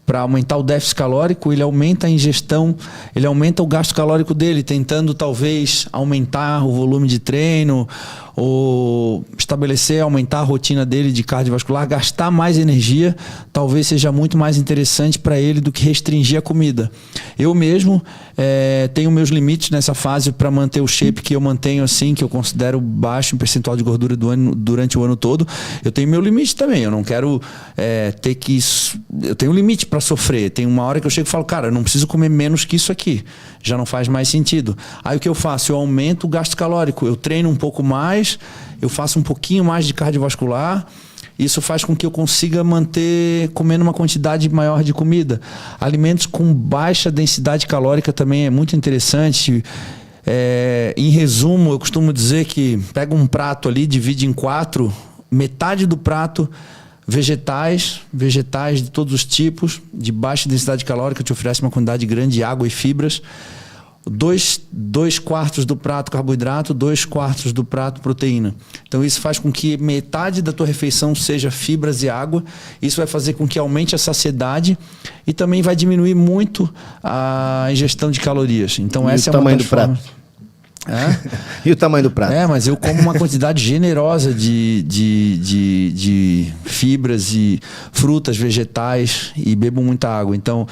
para aumentar o déficit calórico, ele aumenta a ingestão, ele aumenta o gasto calórico dele, tentando talvez aumentar o volume de treino, ou aumentar a rotina dele de cardiovascular, gastar mais energia, talvez seja muito mais interessante para ele do que restringir a comida. Eu mesmo tenho meus limites nessa fase para manter o shape que eu mantenho assim, que eu considero baixo em percentual de gordura durante o ano todo. Eu tenho meu limite também, eu não quero ter que... Eu tenho um limite para sofrer, tem uma hora que eu chego e falo, cara, eu não preciso comer menos que isso aqui, já não faz mais sentido. Aí o que eu faço? Eu aumento o gasto calórico, eu treino um pouco mais, eu faço um pouquinho mais de cardiovascular, isso faz com que eu consiga manter comendo uma quantidade maior de comida. Alimentos com baixa densidade calórica também é muito interessante. Em resumo, eu costumo dizer que pega um prato ali, divide em 4, metade do prato vegetais de todos os tipos, de baixa densidade calórica, te oferece uma quantidade grande de água e fibras. 2/4 do prato carboidrato, 2/4 do prato proteína. Então isso faz com que metade da tua refeição seja fibras e água. Isso vai fazer com que aumente a saciedade e também vai diminuir muito a ingestão de calorias. Então essa é uma das formas. E o tamanho do prato? Mas eu como uma quantidade generosa de fibras e frutas, vegetais e bebo muita água. Então,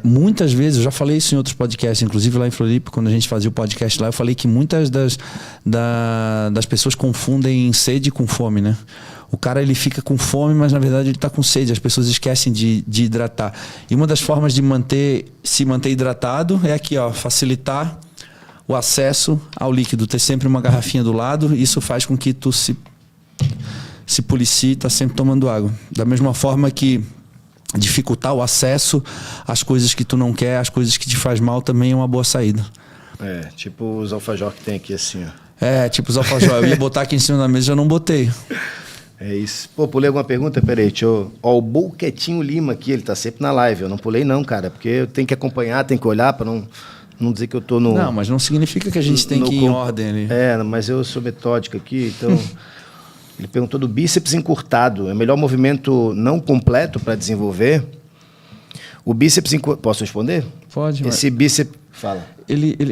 muitas vezes, eu já falei isso em outros podcasts, inclusive lá em Floripa, quando a gente fazia o podcast lá, eu falei que muitas das pessoas confundem sede com fome, né? O cara ele fica com fome, mas na verdade ele está com sede. As pessoas esquecem de hidratar. E uma das formas de se manter hidratado é aqui, ó, facilitar o acesso ao líquido, ter sempre uma garrafinha do lado. Isso faz com que tu se policie e tá sempre tomando água. Da mesma forma que dificultar o acesso às coisas que tu não quer, às coisas que te faz mal, também é uma boa saída. Tipo os alfajor que tem aqui assim, ó. Tipo os alfajor. Eu ia botar aqui em cima da mesa, já não botei. É isso. Pô, pulei alguma pergunta? Peraí, deixa eu... Ó, o Boquetinho Lima aqui, ele tá sempre na live. Eu não pulei não, cara, porque eu tenho que acompanhar, tenho que olhar para não dizer que eu tô no... Não, mas não significa que a gente tem que ir em ordem ali. Mas eu sou metódico aqui, então... Ele perguntou do bíceps encurtado. É o melhor movimento não completo para desenvolver? O bíceps encurtado... Posso responder? Pode. Esse bíceps... Fala.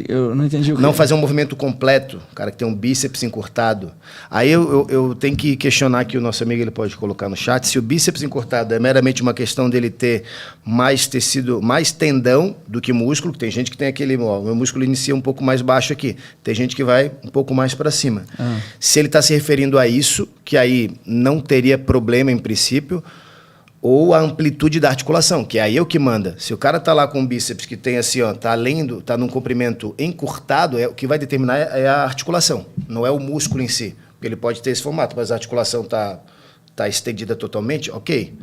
Eu não entendi o que... Não fazer um movimento completo, o cara que tem um bíceps encurtado. Aí eu tenho que questionar aqui, o nosso amigo ele pode colocar no chat, se o bíceps encurtado é meramente uma questão dele ter mais tecido, mais tendão do que músculo, que tem gente que tem aquele... Ó, o meu músculo inicia um pouco mais baixo aqui, tem gente que vai um pouco mais para cima. Se ele está se referindo a isso, que aí não teria problema em princípio, ou a amplitude da articulação, que aí é o que manda. Se o cara tá lá com um bíceps que tem assim, ó, tá num comprimento encurtado, o que vai determinar é a articulação, não é o músculo em si. Porque ele pode ter esse formato, mas a articulação tá estendida totalmente, ok?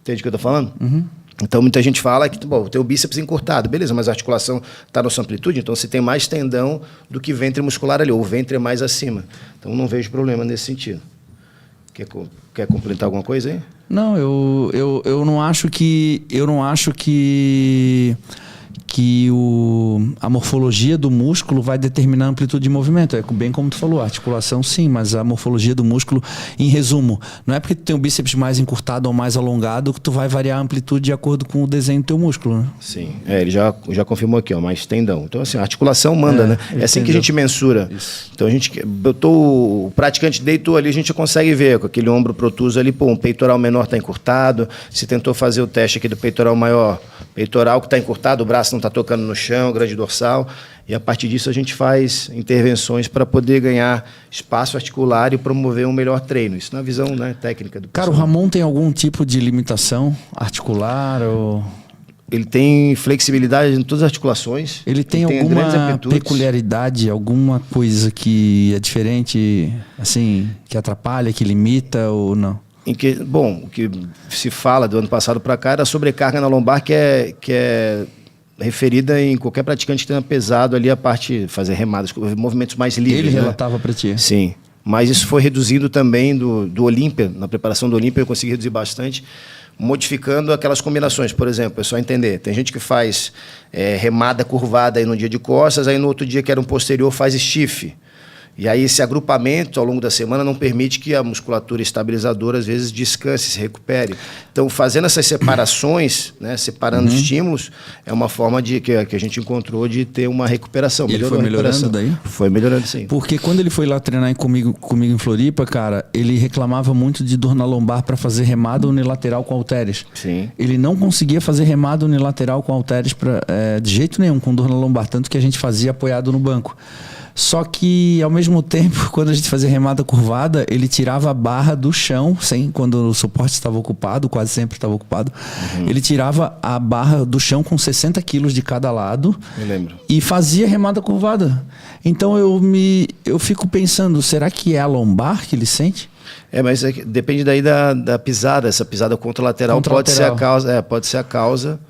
Entende o que eu tô falando? Uhum. Então, muita gente fala que, bom, tem o bíceps encurtado, beleza, mas a articulação está na sua amplitude, então você tem mais tendão do que ventre muscular ali, ou o ventre é mais acima. Então, não vejo problema nesse sentido. Quer complementar alguma coisa aí? Não, eu não acho que a morfologia do músculo vai determinar a amplitude de movimento. É bem como tu falou, a articulação sim, mas a morfologia do músculo, em resumo, não é porque tu tem o bíceps mais encurtado ou mais alongado que tu vai variar a amplitude de acordo com o desenho do teu músculo, né? Sim, ele já confirmou aqui, ó, mais tendão. Então, assim, a articulação manda, né? É assim que a gente mensura. Isso. Então, o praticante deitou ali, a gente consegue ver, com aquele ombro protuso ali, pô, um peitoral menor está encurtado. Se tentou fazer o teste aqui do peitoral maior, peitoral que está encurtado, o braço não está tocando no chão, grande dorsal, e a partir disso a gente faz intervenções para poder ganhar espaço articular e promover um melhor treino. Isso na visão, né, técnica do Cara, o Ramon tem algum tipo de limitação articular ou... Ele tem flexibilidade em todas as articulações. Ele tem alguma peculiaridade, alguma coisa que é diferente, assim, que atrapalha, que limita ou não? O que se fala do ano passado para cá era a sobrecarga na lombar, que é referida em qualquer praticante que tenha pesado ali a parte, fazer remadas, movimentos mais livres. Ele relatava para ti? Sim, mas isso foi reduzido também do Olímpia, na preparação do Olímpia eu consegui reduzir bastante, modificando aquelas combinações. Por exemplo, é só entender, tem gente que faz remada curvada aí no dia de costas, aí no outro dia que era um posterior faz stiff. E aí esse agrupamento ao longo da semana não permite que a musculatura estabilizadora às vezes descanse, se recupere. Então, fazendo essas separações, né, separando os estímulos, é uma forma que a gente encontrou de ter uma recuperação. E ele foi melhorando daí? Foi melhorando, sim. Porque quando ele foi lá treinar comigo em Floripa, cara, ele reclamava muito de dor na lombar para fazer remada unilateral com halteres. Sim. Ele não conseguia fazer remada unilateral com halteres de jeito nenhum, com dor na lombar, tanto que a gente fazia apoiado no banco. Só que, ao mesmo tempo, quando a gente fazia remada curvada, ele tirava a barra do chão, quando o suporte estava ocupado, quase sempre estava ocupado, ele tirava a barra do chão com 60 quilos de cada lado. Me lembro. E fazia remada curvada. Então eu fico pensando, será que é a lombar que ele sente? Mas depende daí da pisada. Essa pisada contralateral pode ser a causa. Pode ser a causa.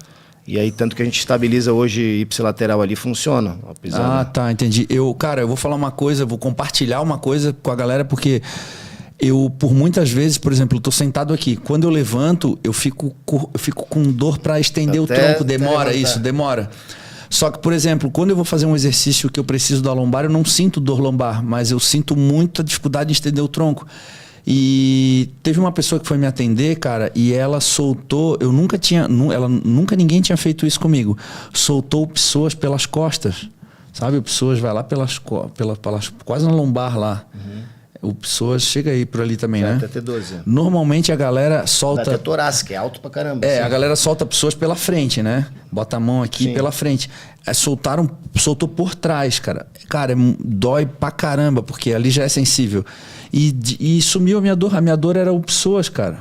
E aí, tanto que a gente estabiliza hoje ipsilateral ali, funciona. Ah, tá, entendi. Eu vou falar uma coisa, vou compartilhar uma coisa com a galera, porque por muitas vezes, por exemplo, eu tô sentado aqui. Quando eu levanto, eu fico com dor para estender o tronco. Demora. Só que, por exemplo, quando eu vou fazer um exercício que eu preciso da lombar, eu não sinto dor lombar, mas eu sinto muita dificuldade em estender o tronco. E teve uma pessoa que foi me atender, cara, e ela soltou, ninguém tinha feito isso comigo. Soltou pessoas pelas costas, sabe? O pessoas vai lá pelas quase na lombar lá. O pessoas chega aí por ali também, né? Até 12. Normalmente a galera solta... Até torácica, é alto pra caramba. A galera solta pessoas pela frente, né? Bota a mão aqui pela frente. Soltou por trás, cara. Cara, dói pra caramba, porque ali já é sensível. E sumiu a minha dor. A minha dor era o pessoas, cara.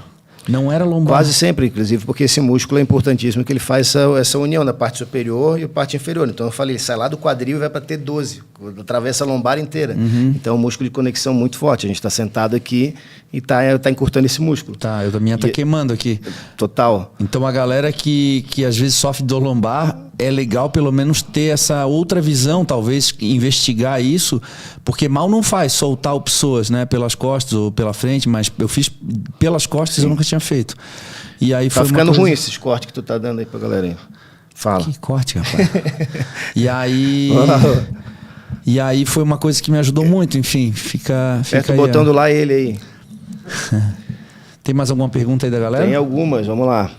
Não era lombar? Quase sempre, inclusive, porque esse músculo é importantíssimo, que ele faz essa união da parte superior e a parte inferior. Então, eu falei, ele sai lá do quadril e vai para T12, atravessa a lombar inteira. Então, é um músculo de conexão muito forte. A gente está sentado aqui e tá encurtando esse músculo. Tá, a minha tá queimando aqui. Total. Então, a galera que às vezes sofre dor lombar, é legal pelo menos ter essa outra visão, talvez investigar isso, porque mal não faz soltar pessoas, né, pelas costas ou pela frente, mas eu fiz pelas costas. Sim. Eu nunca tinha feito. E aí tá ficando ruim esses cortes que tu tá dando aí pra galera aí. Fala. Que corte, rapaz. E aí foi uma coisa que me ajudou muito, enfim, fica aí, botando lá ele aí. Tem mais alguma pergunta aí da galera? Tem algumas, vamos lá.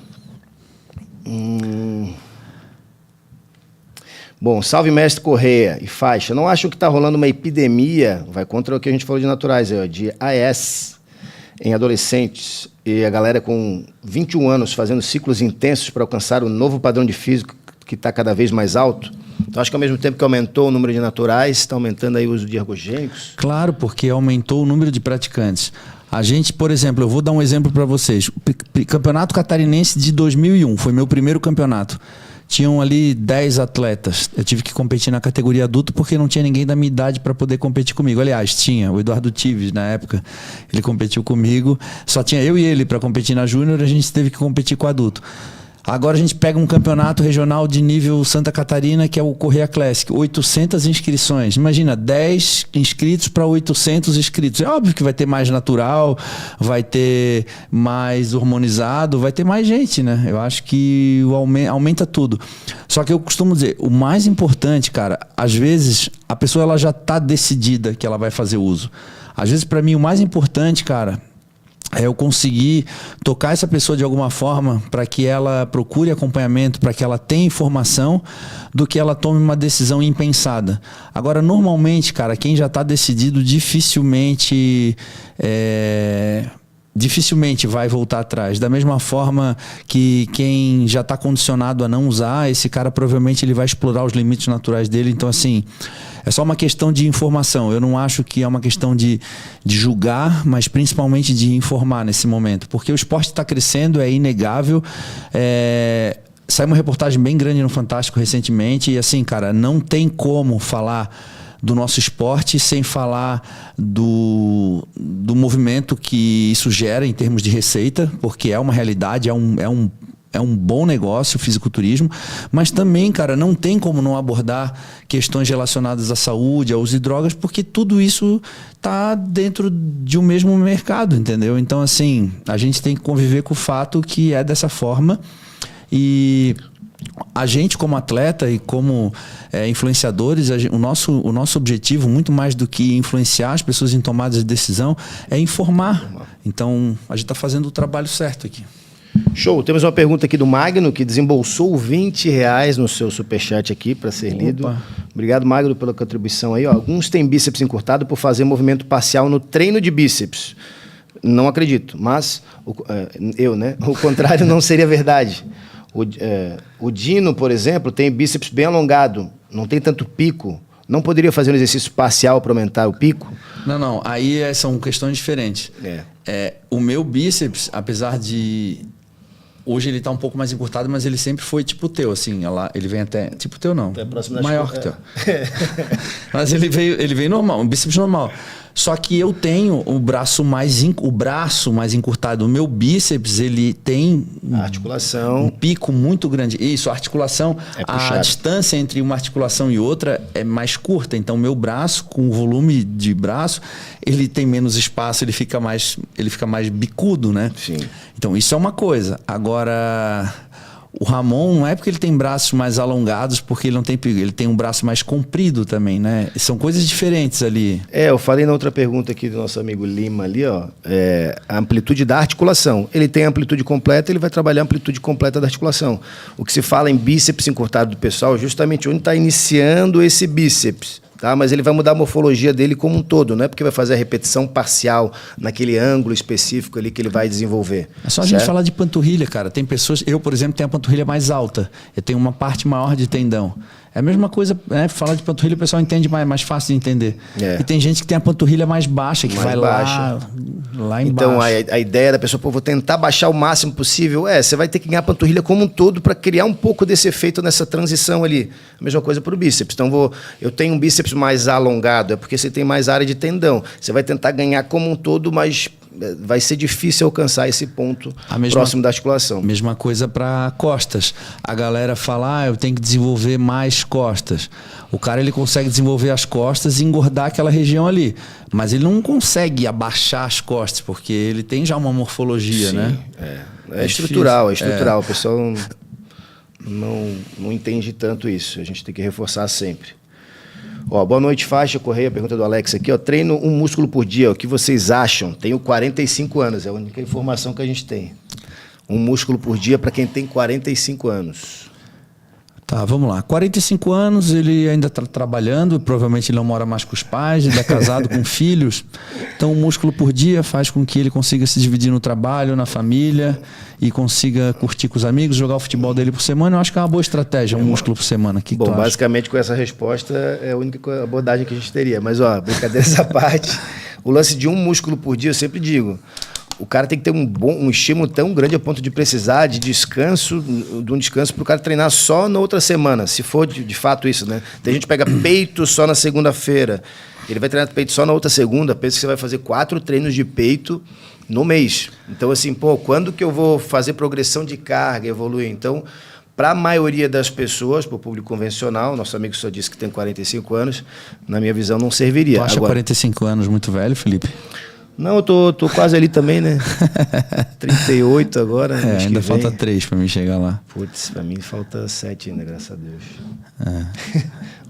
Bom, salve mestre Correia e faixa. Não acham que está rolando uma epidemia, vai contra o que a gente falou de naturais, de AS em adolescentes, e a galera com 21 anos fazendo ciclos intensos para alcançar o novo padrão de físico que está cada vez mais alto? Então, acho que ao mesmo tempo que aumentou o número de naturais, está aumentando aí o uso de ergogênicos? Claro, porque aumentou o número de praticantes. A gente, por exemplo, eu vou dar um exemplo para vocês. O Campeonato Catarinense de 2001 foi meu primeiro campeonato. Tinham ali 10 atletas. Eu tive que competir na categoria adulto porque não tinha ninguém da minha idade para poder competir comigo. Aliás, tinha o Eduardo Tives na época. Ele competiu comigo. Só tinha eu e ele para competir na júnior, a gente teve que competir com o adulto. Agora a gente pega um campeonato regional de nível Santa Catarina, que é o Correia Classic. 800 inscrições. Imagina, 10 inscritos para 800 inscritos. É óbvio que vai ter mais natural, vai ter mais hormonizado, vai ter mais gente, né? Eu acho que aumenta tudo. Só que eu costumo dizer, o mais importante, cara, às vezes a pessoa ela já está decidida que ela vai fazer uso. Às vezes, para mim, o mais importante, cara, é eu conseguir tocar essa pessoa de alguma forma para que ela procure acompanhamento, para que ela tenha informação, do que ela tome uma decisão impensada. Agora, normalmente, cara, quem já está decidido dificilmente vai voltar atrás. Da mesma forma que quem já está condicionado a não usar, esse cara provavelmente ele vai explorar os limites naturais dele. Então, assim, é só uma questão de informação. Eu não acho que é uma questão de julgar, mas principalmente de informar nesse momento. Porque o esporte está crescendo, é inegável. Saiu uma reportagem bem grande no Fantástico recentemente e, assim, cara, não tem como falar do nosso esporte sem falar do movimento que isso gera em termos de receita, porque é uma realidade, é um bom negócio o fisiculturismo, mas também, cara, não tem como não abordar questões relacionadas à saúde, ao uso de drogas, porque tudo isso está dentro de um mesmo mercado, entendeu? Então, assim, a gente tem que conviver com o fato que é dessa forma e a gente, como atleta e como influenciadores, o nosso objetivo, muito mais do que influenciar as pessoas em tomadas de decisão, é informar. Então, a gente está fazendo o trabalho certo aqui. Show. Temos uma pergunta aqui do Magno, que desembolsou R$20 no seu superchat aqui para ser lido. Obrigado, Magno, pela contribuição aí. Alguns têm bíceps encurtado por fazer movimento parcial no treino de bíceps. Não acredito, mas o contrário não seria verdade. O Dino, por exemplo, tem bíceps bem alongado, não tem tanto pico. Não poderia fazer um exercício parcial para aumentar o pico? Não. Aí são questões diferentes. O meu bíceps, apesar de... Hoje ele está um pouco mais encurtado, mas ele sempre foi tipo o teu, assim. Ele vem até... Tipo o teu, não. Maior que o teu. Mas ele veio normal, um bíceps normal. Só que eu tenho o braço mais encurtado. O meu bíceps, ele tem articulação, um pico muito grande. Isso, a articulação, a distância entre uma articulação e outra é mais curta. Então, meu braço, com o volume de braço, ele tem menos espaço, ele fica mais bicudo, né? Sim. Então, isso é uma coisa. Agora... O Ramon não é porque ele tem braços mais alongados, porque ele não tem perigo. Ele tem um braço mais comprido também, né? São coisas diferentes ali. Eu falei na outra pergunta aqui do nosso amigo Lima ali, ó. A amplitude da articulação. Ele tem a amplitude completa, ele vai trabalhar a amplitude completa da articulação. O que se fala em bíceps encurtado do pessoal é justamente onde está iniciando esse bíceps. tá? Mas ele vai mudar a morfologia dele como um todo, não é porque vai fazer a repetição parcial naquele ângulo específico ali que ele vai desenvolver. É só a certo? gente falar de panturrilha, cara. Tem pessoas... Eu, por exemplo, tenho a panturrilha mais alta. Eu tenho uma parte maior de tendão. É a mesma coisa, né? Falar de panturrilha o pessoal entende mais fácil de entender. É. E tem gente que tem a panturrilha mais baixa, que Mais vai baixa. lá embaixo. Então, a ideia da pessoa, pô, vou tentar baixar o máximo possível. Você vai ter que ganhar a panturrilha como um todo para criar um pouco desse efeito nessa transição ali. A mesma coisa para o bíceps. Então, eu tenho um bíceps mais alongado, é porque você tem mais área de tendão. Você vai tentar ganhar como um todo, mas vai ser difícil alcançar esse ponto próximo da articulação. Mesma coisa para costas. A galera fala, eu tenho que desenvolver mais costas. O cara ele consegue desenvolver as costas e engordar aquela região ali. Mas ele não consegue abaixar as costas, porque ele tem já uma morfologia, Sim, né? É estrutural, é estrutural. O pessoal não entende tanto isso. A gente tem que reforçar sempre. Boa noite, Faixa Correia, pergunta do Alex aqui. Treino um músculo por dia, o que vocês acham? Tenho 45 anos, é a única informação que a gente tem. Um músculo por dia para quem tem 45 anos. Tá, vamos lá. 45 anos, ele ainda está trabalhando, provavelmente ele não mora mais com os pais, ele é casado com filhos. Então, um músculo por dia faz com que ele consiga se dividir no trabalho, na família e consiga curtir com os amigos, jogar o futebol dele por semana. Eu acho que é uma boa estratégia, um músculo por semana. Bom, basicamente com essa resposta é a única abordagem que a gente teria. Mas, brincadeiras à parte, o lance de um músculo por dia, eu sempre digo, o cara tem que ter um estímulo tão grande a ponto de precisar de descanso, de um descanso para o cara treinar só na outra semana, se for de fato isso, né? Tem gente que pega peito só na segunda-feira, ele vai treinar peito só na outra segunda, pensa que você vai fazer 4 treinos de peito no mês. Então, assim, quando que eu vou fazer progressão de carga, evoluir? Então, para a maioria das pessoas, para o público convencional, nosso amigo só disse que tem 45 anos, na minha visão não serviria. Tu acha 45 anos muito velho, Felipe? Não, eu tô quase ali também, né? 38 agora. Ainda falta 3 para mim chegar lá. Putz, para mim falta 7 ainda, graças a Deus.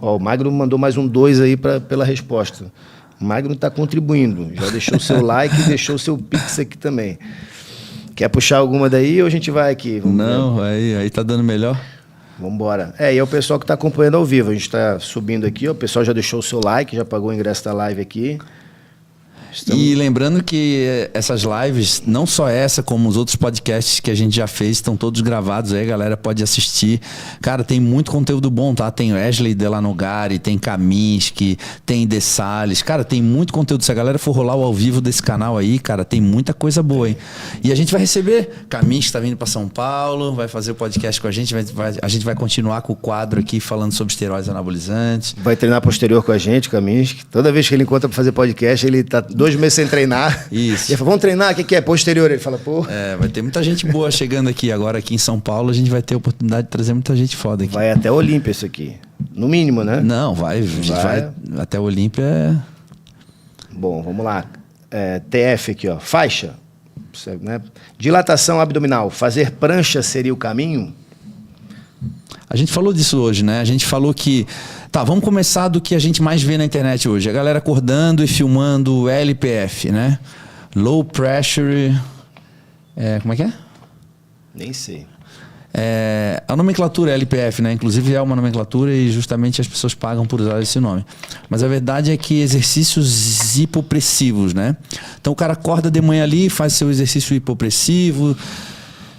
O Magno mandou mais um 2 aí pela resposta. O Magno está contribuindo. Já deixou o seu like e deixou o seu pix aqui também. Quer puxar alguma daí ou a gente vai aqui? Não, aí tá dando melhor. Vamos embora. E é o pessoal que está acompanhando ao vivo. A gente está subindo aqui. O pessoal já deixou o seu like, já pagou o ingresso da live aqui. E lembrando que essas lives, não só essa, como os outros podcasts que a gente já fez, estão todos gravados aí, a galera pode assistir. Cara, tem muito conteúdo bom, tá? Tem Wesley Delanogari, tem Kaminsky, tem De Salles. Cara, tem muito conteúdo. Se a galera for rolar o ao vivo desse canal aí, cara, tem muita coisa boa, hein? E a gente vai receber. Kaminsky tá vindo para São Paulo, vai fazer o podcast com a gente. A gente vai continuar com o quadro aqui falando sobre esteroides anabolizantes. Vai treinar posterior com a gente, Kaminsky. Toda vez que ele encontra para fazer podcast, ele tá 2 meses sem treinar. Isso. E ele fala, vamos treinar? O que é? Posterior. Ele fala, vai ter muita gente boa chegando aqui. Agora aqui em São Paulo, a gente vai ter a oportunidade de trazer muita gente foda aqui. Vai até o Olímpia isso aqui. No mínimo, né? Não, vai até o Olímpia. Bom, vamos lá. TF aqui, Faixa. Né? Dilatação abdominal. Fazer prancha seria o caminho? A gente falou disso hoje, né? A gente falou que... Tá, vamos começar do que a gente mais vê na internet hoje. A galera acordando e filmando LPF, né? Low Pressure... como é que é? Nem sei. A nomenclatura é LPF, né? Inclusive é uma nomenclatura e justamente as pessoas pagam por usar esse nome. Mas a verdade é que exercícios hipopressivos, né? Então o cara acorda de manhã ali, faz seu exercício hipopressivo...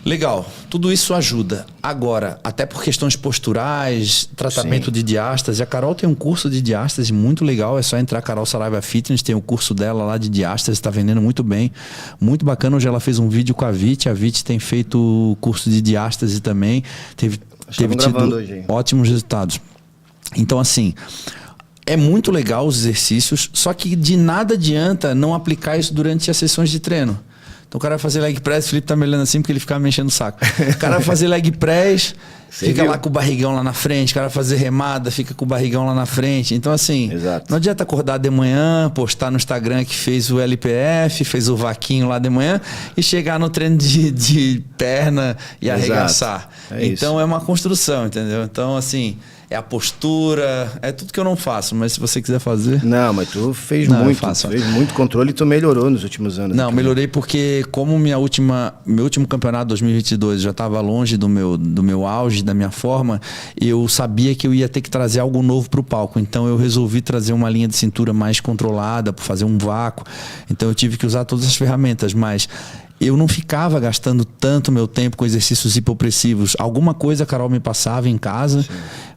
Legal, tudo isso ajuda. Agora, até por questões posturais, tratamento de diástase. A Carol tem um curso de diástase muito legal. É só entrar Carol Saraiva Fitness, tem o curso dela lá de diástase, está vendendo muito bem. Muito bacana. Hoje ela fez um vídeo com a Vit. A Vit tem feito o curso de diástase também. Teve tido ótimos resultados. Então, assim... É muito legal os exercícios, só que de nada adianta não aplicar isso durante as sessões de treino. Então o cara vai fazer leg press, o Felipe tá me olhando assim porque ele ficava me enchendo o saco. O cara vai fazer leg press, fica lá com o barrigão lá na frente. O cara vai fazer remada, fica com o barrigão lá na frente. Então assim, não adianta acordar de manhã, postar no Instagram que fez o LPF, fez o vaquinho lá de manhã e chegar no treino de perna e arregaçar. Então é uma construção, entendeu? Então assim... É a postura, é tudo que eu não faço, mas se você quiser fazer... Não, mas tu fez muito controle e tu melhorou nos últimos anos. Não, melhorei porque como meu último campeonato 2022 já estava longe do meu auge da minha forma, eu sabia que eu ia ter que trazer algo novo para o palco. Então eu resolvi trazer uma linha de cintura mais controlada, para fazer um vácuo. Então eu tive que usar todas as ferramentas, mas eu não ficava gastando tanto meu tempo com exercícios hipopressivos. Alguma coisa a Carol me passava em casa, sim,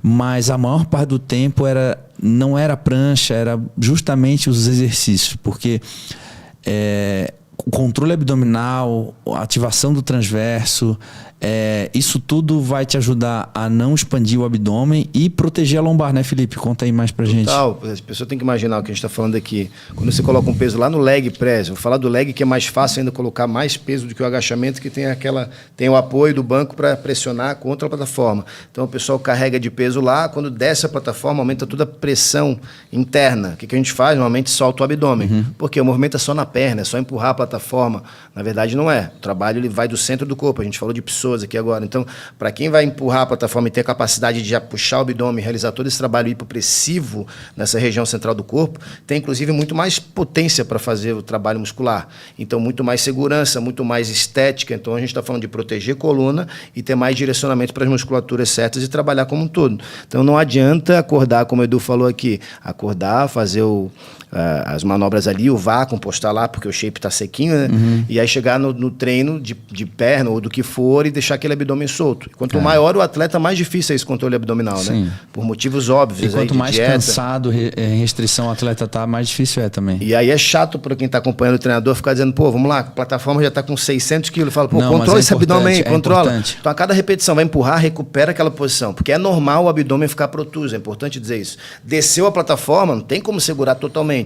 mas a maior parte do tempo não era prancha, era justamente os exercícios, porque o controle abdominal, a ativação do transverso, isso tudo vai te ajudar a não expandir o abdômen e proteger a lombar, né, Felipe? Conta aí mais pra gente. Total. A pessoa tem que imaginar o que a gente está falando aqui. Quando você coloca um peso lá no leg press, vou falar do leg, que é mais fácil ainda colocar mais peso do que o agachamento, que tem o apoio do banco para pressionar contra a plataforma. Então o pessoal carrega de peso lá, quando desce a plataforma, aumenta toda a pressão interna. O que a gente faz? Normalmente solta o abdômen. Porque o movimento é só na perna, é só empurrar a plataforma. Na verdade, não é. O trabalho ele vai do centro do corpo. A gente falou de psoas aqui agora. Então, para quem vai empurrar a plataforma e ter a capacidade de já puxar o abdômen, realizar todo esse trabalho hipopressivo nessa região central do corpo, tem, inclusive, muito mais potência para fazer o trabalho muscular. Então, muito mais segurança, muito mais estética. Então, a gente está falando de proteger a coluna e ter mais direcionamento para as musculaturas certas e trabalhar como um todo. Então, não adianta acordar, como o Edu falou aqui, acordar, fazer as manobras ali, o vácuo, postar lá, porque o shape está sequinho, né? E aí chegar no treino de perna ou do que for e deixar aquele abdômen solto. Quanto maior o atleta, mais difícil é esse controle abdominal, sim, né? Por motivos óbvios. E quanto aí, mais dieta, cansado, restrição o atleta tá, mais difícil é também. E aí é chato para quem está acompanhando o treinador ficar dizendo, pô, vamos lá, a plataforma já está com 600 quilos. Fala, pô, controla esse abdômen aí, controla. Então, a cada repetição, vai empurrar, recupera aquela posição. Porque é normal o abdômen ficar protuso, é importante dizer isso. Desceu a plataforma, não tem como segurar totalmente.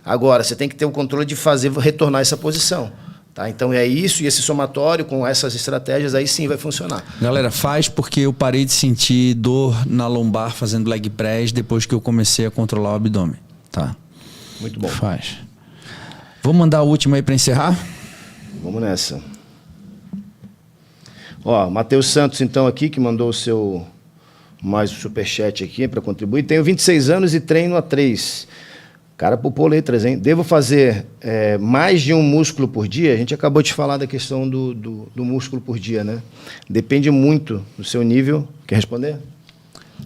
Agora, você tem que ter o controle de fazer retornar essa posição. Tá? Então, é isso, e esse somatório com essas estratégias, aí sim vai funcionar. Galera, faz porque eu parei de sentir dor na lombar fazendo leg press depois que eu comecei a controlar o abdômen. Tá? Muito bom. Faz. Vou mandar o último aí para encerrar? Vamos nessa. Ó, Matheus Santos, então, aqui, que mandou o seu mais o superchat aqui para contribuir. Tenho 26 anos e treino há 3. Cara, poupou letras, hein? Devo fazer mais de um músculo por dia? A gente acabou de falar da questão do músculo por dia, né? Depende muito do seu nível. Quer responder?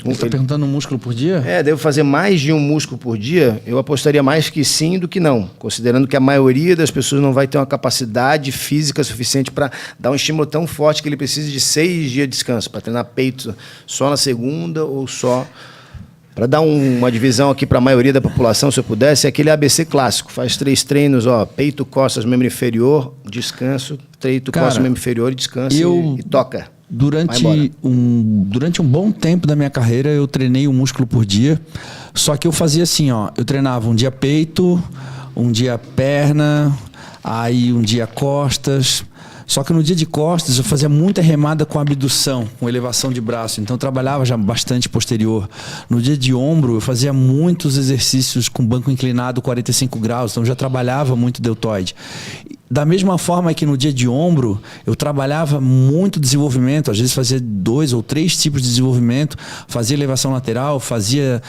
Você está perguntando um músculo por dia? Devo fazer mais de um músculo por dia? Eu apostaria mais que sim do que não, considerando que a maioria das pessoas não vai ter uma capacidade física suficiente para dar um estímulo tão forte que ele precisa de 6 dias de descanso, para treinar peito só na segunda ou só... Para dar uma divisão aqui para a maioria da população, se eu pudesse, é aquele ABC clássico. Faz 3 treinos, ó, peito, costas, membro inferior, descanso, peito, costas, membro inferior e descanso e toca. Durante um bom tempo da minha carreira, eu treinei um músculo por dia. Só que eu fazia assim, ó, eu treinava um dia peito, um dia perna, aí um dia costas. Só que no dia de costas eu fazia muita remada com abdução, com elevação de braço. Então eu trabalhava já bastante posterior. No dia de ombro eu fazia muitos exercícios com banco inclinado 45 graus. Então eu já trabalhava muito deltoide. Da mesma forma que no dia de ombro, eu trabalhava muito desenvolvimento, às vezes fazia 2 ou 3 tipos de desenvolvimento, fazia elevação lateral, fazia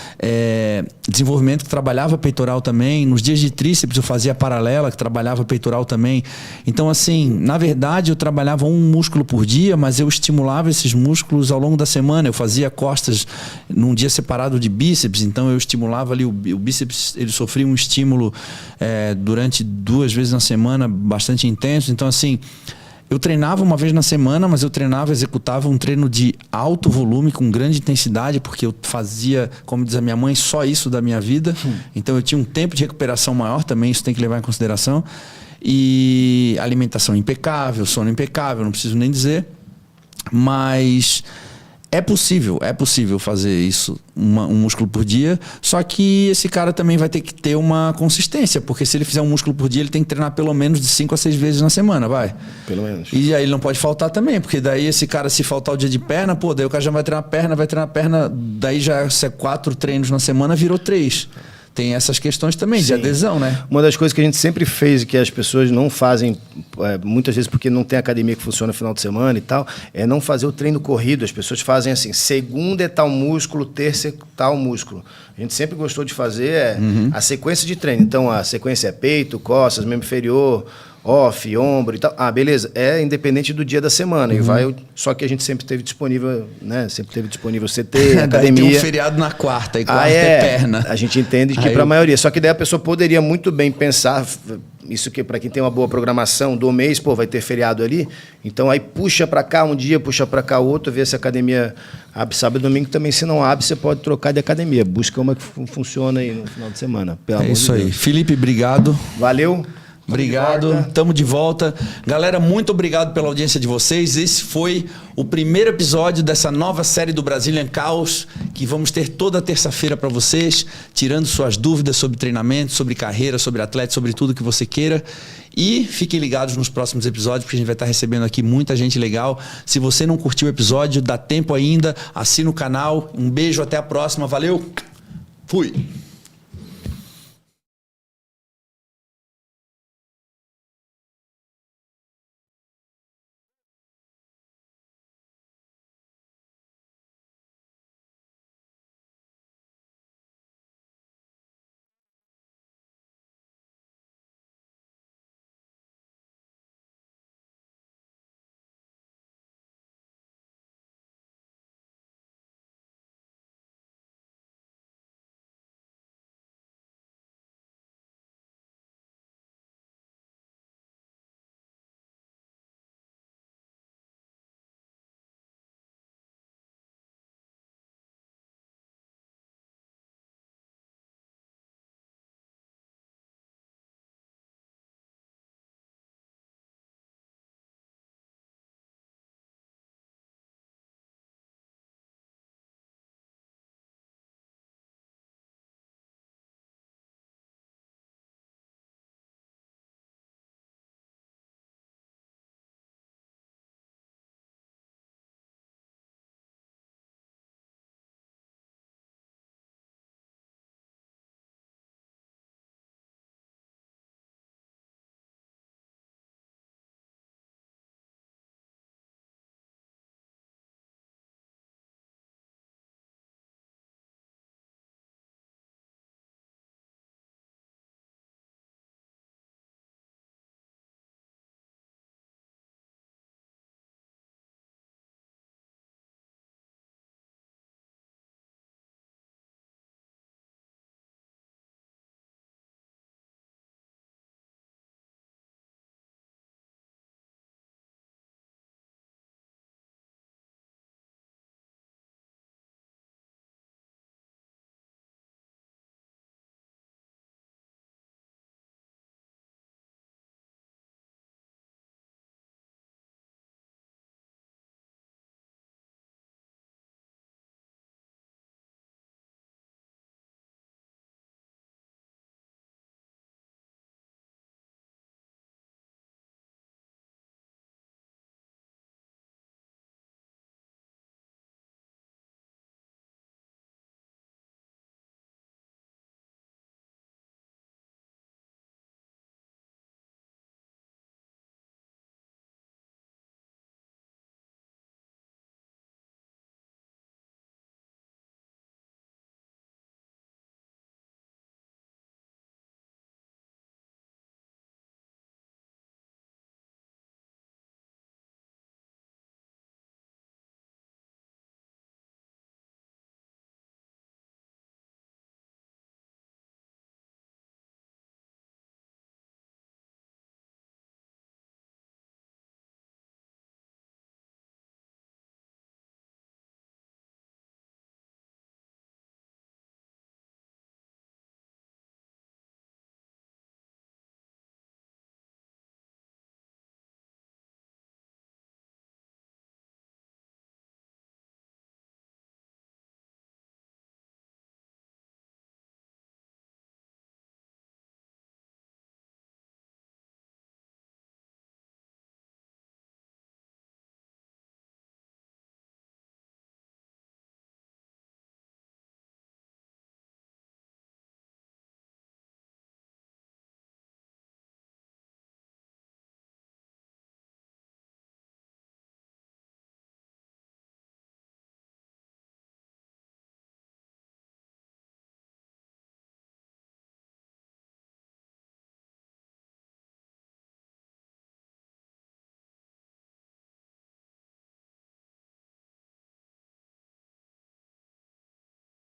desenvolvimento que trabalhava peitoral também. Nos dias de tríceps eu fazia paralela, que trabalhava peitoral também. Então, assim, na verdade eu trabalhava um músculo por dia, mas eu estimulava esses músculos ao longo da semana. Eu fazia costas num dia separado de bíceps, então eu estimulava ali o bíceps, ele sofria um estímulo durante 2 vezes na semana, bastante intenso. Então, assim, eu treinava uma vez na semana, mas eu executava um treino de alto volume, com grande intensidade, porque eu fazia, como diz a minha mãe, só isso da minha vida. Então, eu tinha um tempo de recuperação maior também, isso tem que levar em consideração. E alimentação impecável, sono impecável, não preciso nem dizer. Mas... é possível fazer isso, um músculo por dia, só que esse cara também vai ter que ter uma consistência, porque se ele fizer um músculo por dia, ele tem que treinar pelo menos de 5 a 6 vezes na semana, vai. Pelo menos. E aí ele não pode faltar também, porque daí esse cara, se faltar o dia de perna, pô, daí o cara já vai treinar perna, daí já se é 4 treinos na semana, virou 3. Tem essas questões também, sim, de adesão, né? Uma das coisas que a gente sempre fez e que as pessoas não fazem, muitas vezes porque não tem academia que funciona no final de semana e tal, é não fazer o treino corrido. As pessoas fazem assim, segunda é tal músculo, terça é tal músculo. A gente sempre gostou de fazer a sequência de treino. Então, a sequência é peito, costas, membro inferior, off, ombro e tal. Ah, beleza. É independente do dia da semana. E vai, só que a gente sempre teve disponível, né? Sempre teve disponível CT, academia. Daí tem um feriado na quarta, e quarta é perna. A gente entende que para a maioria. Só que daí a pessoa poderia muito bem pensar, isso que para quem tem uma boa programação do mês, pô, vai ter feriado ali. Então aí puxa para cá um dia, puxa para cá outro, vê se a academia abre sábado e domingo também. Se não abre, você pode trocar de academia. Busca uma que funciona aí no final de semana. Pelo amor isso de aí. Deus. Felipe, obrigado. Valeu. Obrigado, estamos de volta. Galera, muito obrigado pela audiência de vocês. Esse foi o primeiro episódio dessa nova série do Brazilian Caos, que vamos ter toda terça-feira para vocês, tirando suas dúvidas sobre treinamento, sobre carreira, sobre atleta, sobre tudo que você queira. E fiquem ligados nos próximos episódios, porque a gente vai estar recebendo aqui muita gente legal. Se você não curtiu o episódio, dá tempo ainda, assina o canal. Um beijo, até a próxima. Valeu, fui!